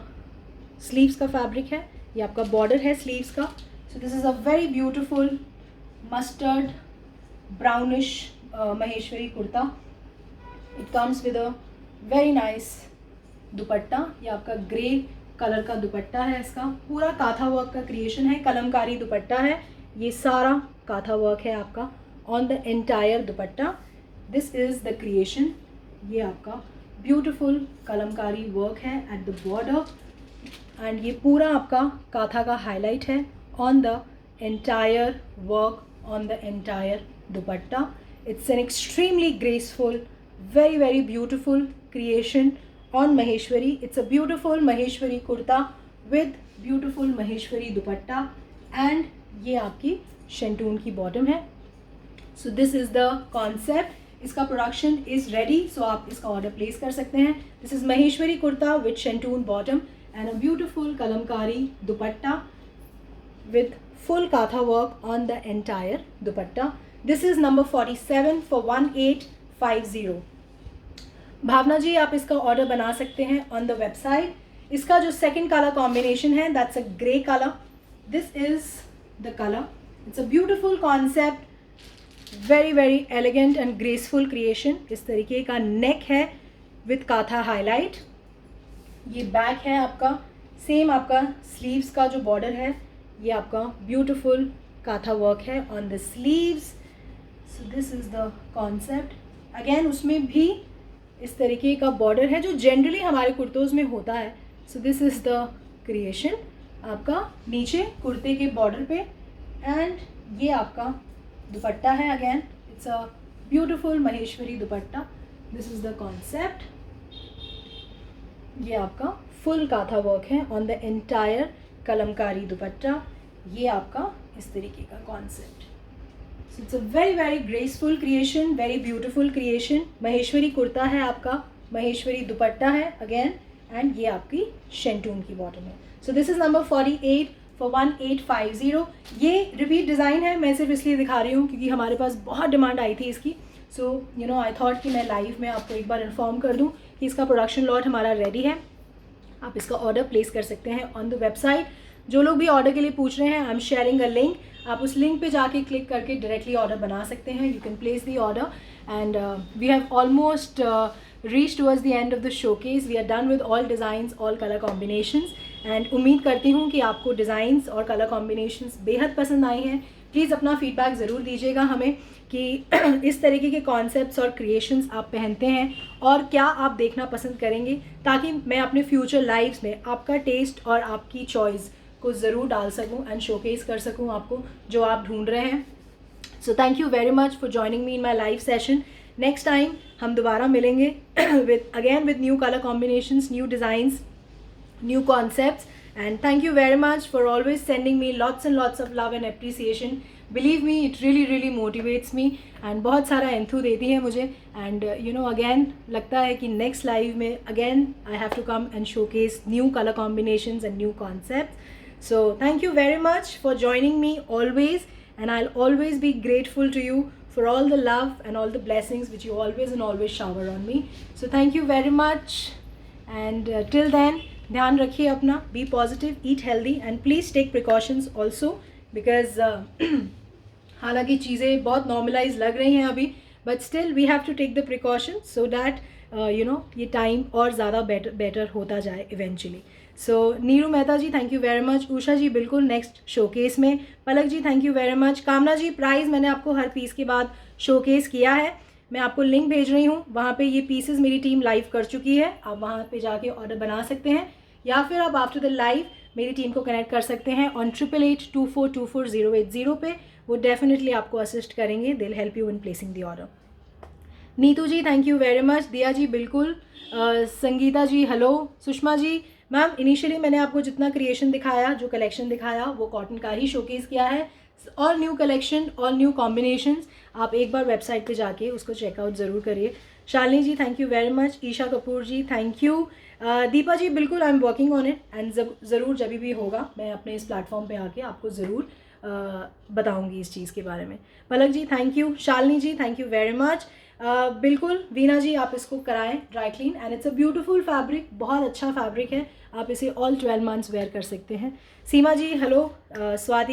स्लीव्स का फैब्रिक है, ये आपका बॉर्डर है स्लीव्स का. सो this is a very beautiful mustard brownish Maheshwari kurta. It comes with a very nice दुपट्टा. ये आपका ग्रे कलर का दुपट्टा है. इसका पूरा काथा वर्क का क्रिएशन है, कलमकारी दुपट्टा है. ये सारा काथा वर्क है आपका on the entire dupatta. This is the creation. ये आपका ब्यूटिफुल कलमकारी वर्क है एट द बॉर्डर, एंड ये पूरा आपका काथा का हाईलाइट है on the entire work on the entire dupatta. It's an extremely graceful, very beautiful creation on Maheshwari. It's a beautiful Maheshwari kurta with beautiful Maheshwari dupatta, and ये आपकी शेंटून की bottom है. So this is the concept. इसका production is ready, सो आप इसका order place कर सकते हैं. This is Maheshwari kurta with shantoon bottom and a beautiful Kalamkari dupatta with full katha work on the entire dupatta. This is number 47 for 1850. भावना जी आप इसका order बना सकते हैं ऑन द वेबसाइट. इसका जो सेकंड कलर कॉम्बिनेशन है that's a grey colour. This is the colour. It's a beautiful concept, very very elegant and graceful creation. इस तरीके का नेक है विथ काथा हाईलाइट. ये बैक है आपका. सेम आपका स्लीव्स का जो बॉर्डर है ये आपका ब्यूटिफुल काथा वर्क है on the sleeves. So this is the concept. Again उसमें भी इस तरीके का बॉर्डर है जो जनरली हमारे कुर्तोज़ में होता है. So this is the creation आपका नीचे कुर्ते के बॉर्डर पे. एंड ये आपका दुपट्टा है. Again it's a beautiful Maheshwari dupatta. This is the concept. ये आपका फुल काथा वर्क है ऑन द एंटायर कलमकारी दुपट्टा. ये आपका इस तरीके का concept. So it's a very very graceful creation, very beautiful creation. Maheshwari kurta है आपका, महेश्वरी दुपट्टा है अगेन, एंड ये आपकी शेंटून की बॉटम है. So this is number 48 for 1850. ये रिपीट डिज़ाइन है, मैं सिर्फ इसलिए दिखा रही हूँ क्योंकि हमारे पास बहुत डिमांड आई थी इसकी. So you know I thought कि मैं लाइव में आपको एक बार इन्फॉर्म कर दूँ कि इसका प्रोडक्शन लॉट हमारा रेडी है. आप इसका ऑर्डर प्लेस कर सकते हैं ऑन द वेबसाइट. जो लोग भी ऑर्डर के लिए पूछ रहे हैं, I am sharing a link. आप उस लिंक पे जाके क्लिक करके डायरेक्टली ऑर्डर बना सकते हैं. You can place the order and we have almost reach towards the end of the showcase. We are done with all designs, all colour combinations. And उम्मीद करती हूँ कि आपको डिज़ाइंस और कलर कॉम्बिनेशंस बेहद पसंद आई हैं. प्लीज़ अपना फीडबैक ज़रूर दीजिएगा हमें कि इस तरीके के कॉन्सेप्ट्स और क्रिएशंस आप पहनते हैं और क्या आप देखना पसंद करेंगे, ताकि मैं अपने फ्यूचर लाइव्स में आपका टेस्ट और आपकी चॉइस को ज़रूर डाल सकूं एंड शोकेस कर सकूं आपको जो आप ढूंढ रहे हैं. सो thank you very much for joining me in my live session. Next time हम दोबारा मिलेंगे with new colour combinations, new designs, new concepts. And thank you very much for always sending me lots and lots of love and appreciation. Believe me, it really really motivates me and बहुत सारा enthu देती है मुझे. and you know again लगता है कि next live में again I have to come and showcase new color combinations and new concepts. So thank you very much for joining me always, and I'll always be grateful to you for all the love and all the blessings which you always and always shower on me. So thank you very much, and till then ध्यान रखिए अपना. Be positive, eat healthy, and please take precautions also, because हालांकि चीज़ें बहुत normalise लग रही हैं अभी, but still we have to take the precaution so that you know ये टाइम और ज़्यादा बेटर होता जाए eventually. So Neeru Mehta ji thank you very much. Usha ji बिल्कुल नेक्स्ट शोकेस में. Palak ji thank you very much. Kamna ji price मैंने आपको हर पीस के बाद शोकेस किया है. मैं आपको लिंक भेज रही हूँ, वहाँ पे ये पीसेस मेरी टीम लाइव कर चुकी है. आप वहाँ पे जाके ऑर्डर बना सकते हैं, या फिर आप आफ्टर द लाइव मेरी टीम को कनेक्ट कर सकते हैं ऑन 8882424080 पे. वो डेफिनेटली आपको असिस्ट करेंगे. They will help you in placing the order. Neetu ji thank you very much. Diya ji बिल्कुल. Sangeeta ji hello. Sushma ji ma'am initially मैंने आपको जितना क्रिएशन दिखाया, जो कलेक्शन दिखाया, वो कॉटन का ही शोकेस किया है. All new collection, all new combinations. आप एक बार वेबसाइट पे जाके उसको चेकआउट ज़रूर करिए. Shalini ji thank you very much. Isha Kapoor ji thank you. Deepa ji बिल्कुल I am working on it, and ज़रूर जब भी होगा मैं अपने इस प्लेटफॉर्म पे आके आपको ज़रूर बताऊंगी इस चीज़ के बारे में. Palak ji thank you. Shalini ji thank you very much. बिल्कुल वीना जी आप इसको कराएं dry clean, and it's a beautiful fabric. बहुत अच्छा फैब्रिक है. आप इसे ऑल 12 मंथ्स वेयर कर सकते हैं. सीमा जी हेलो. स्वाति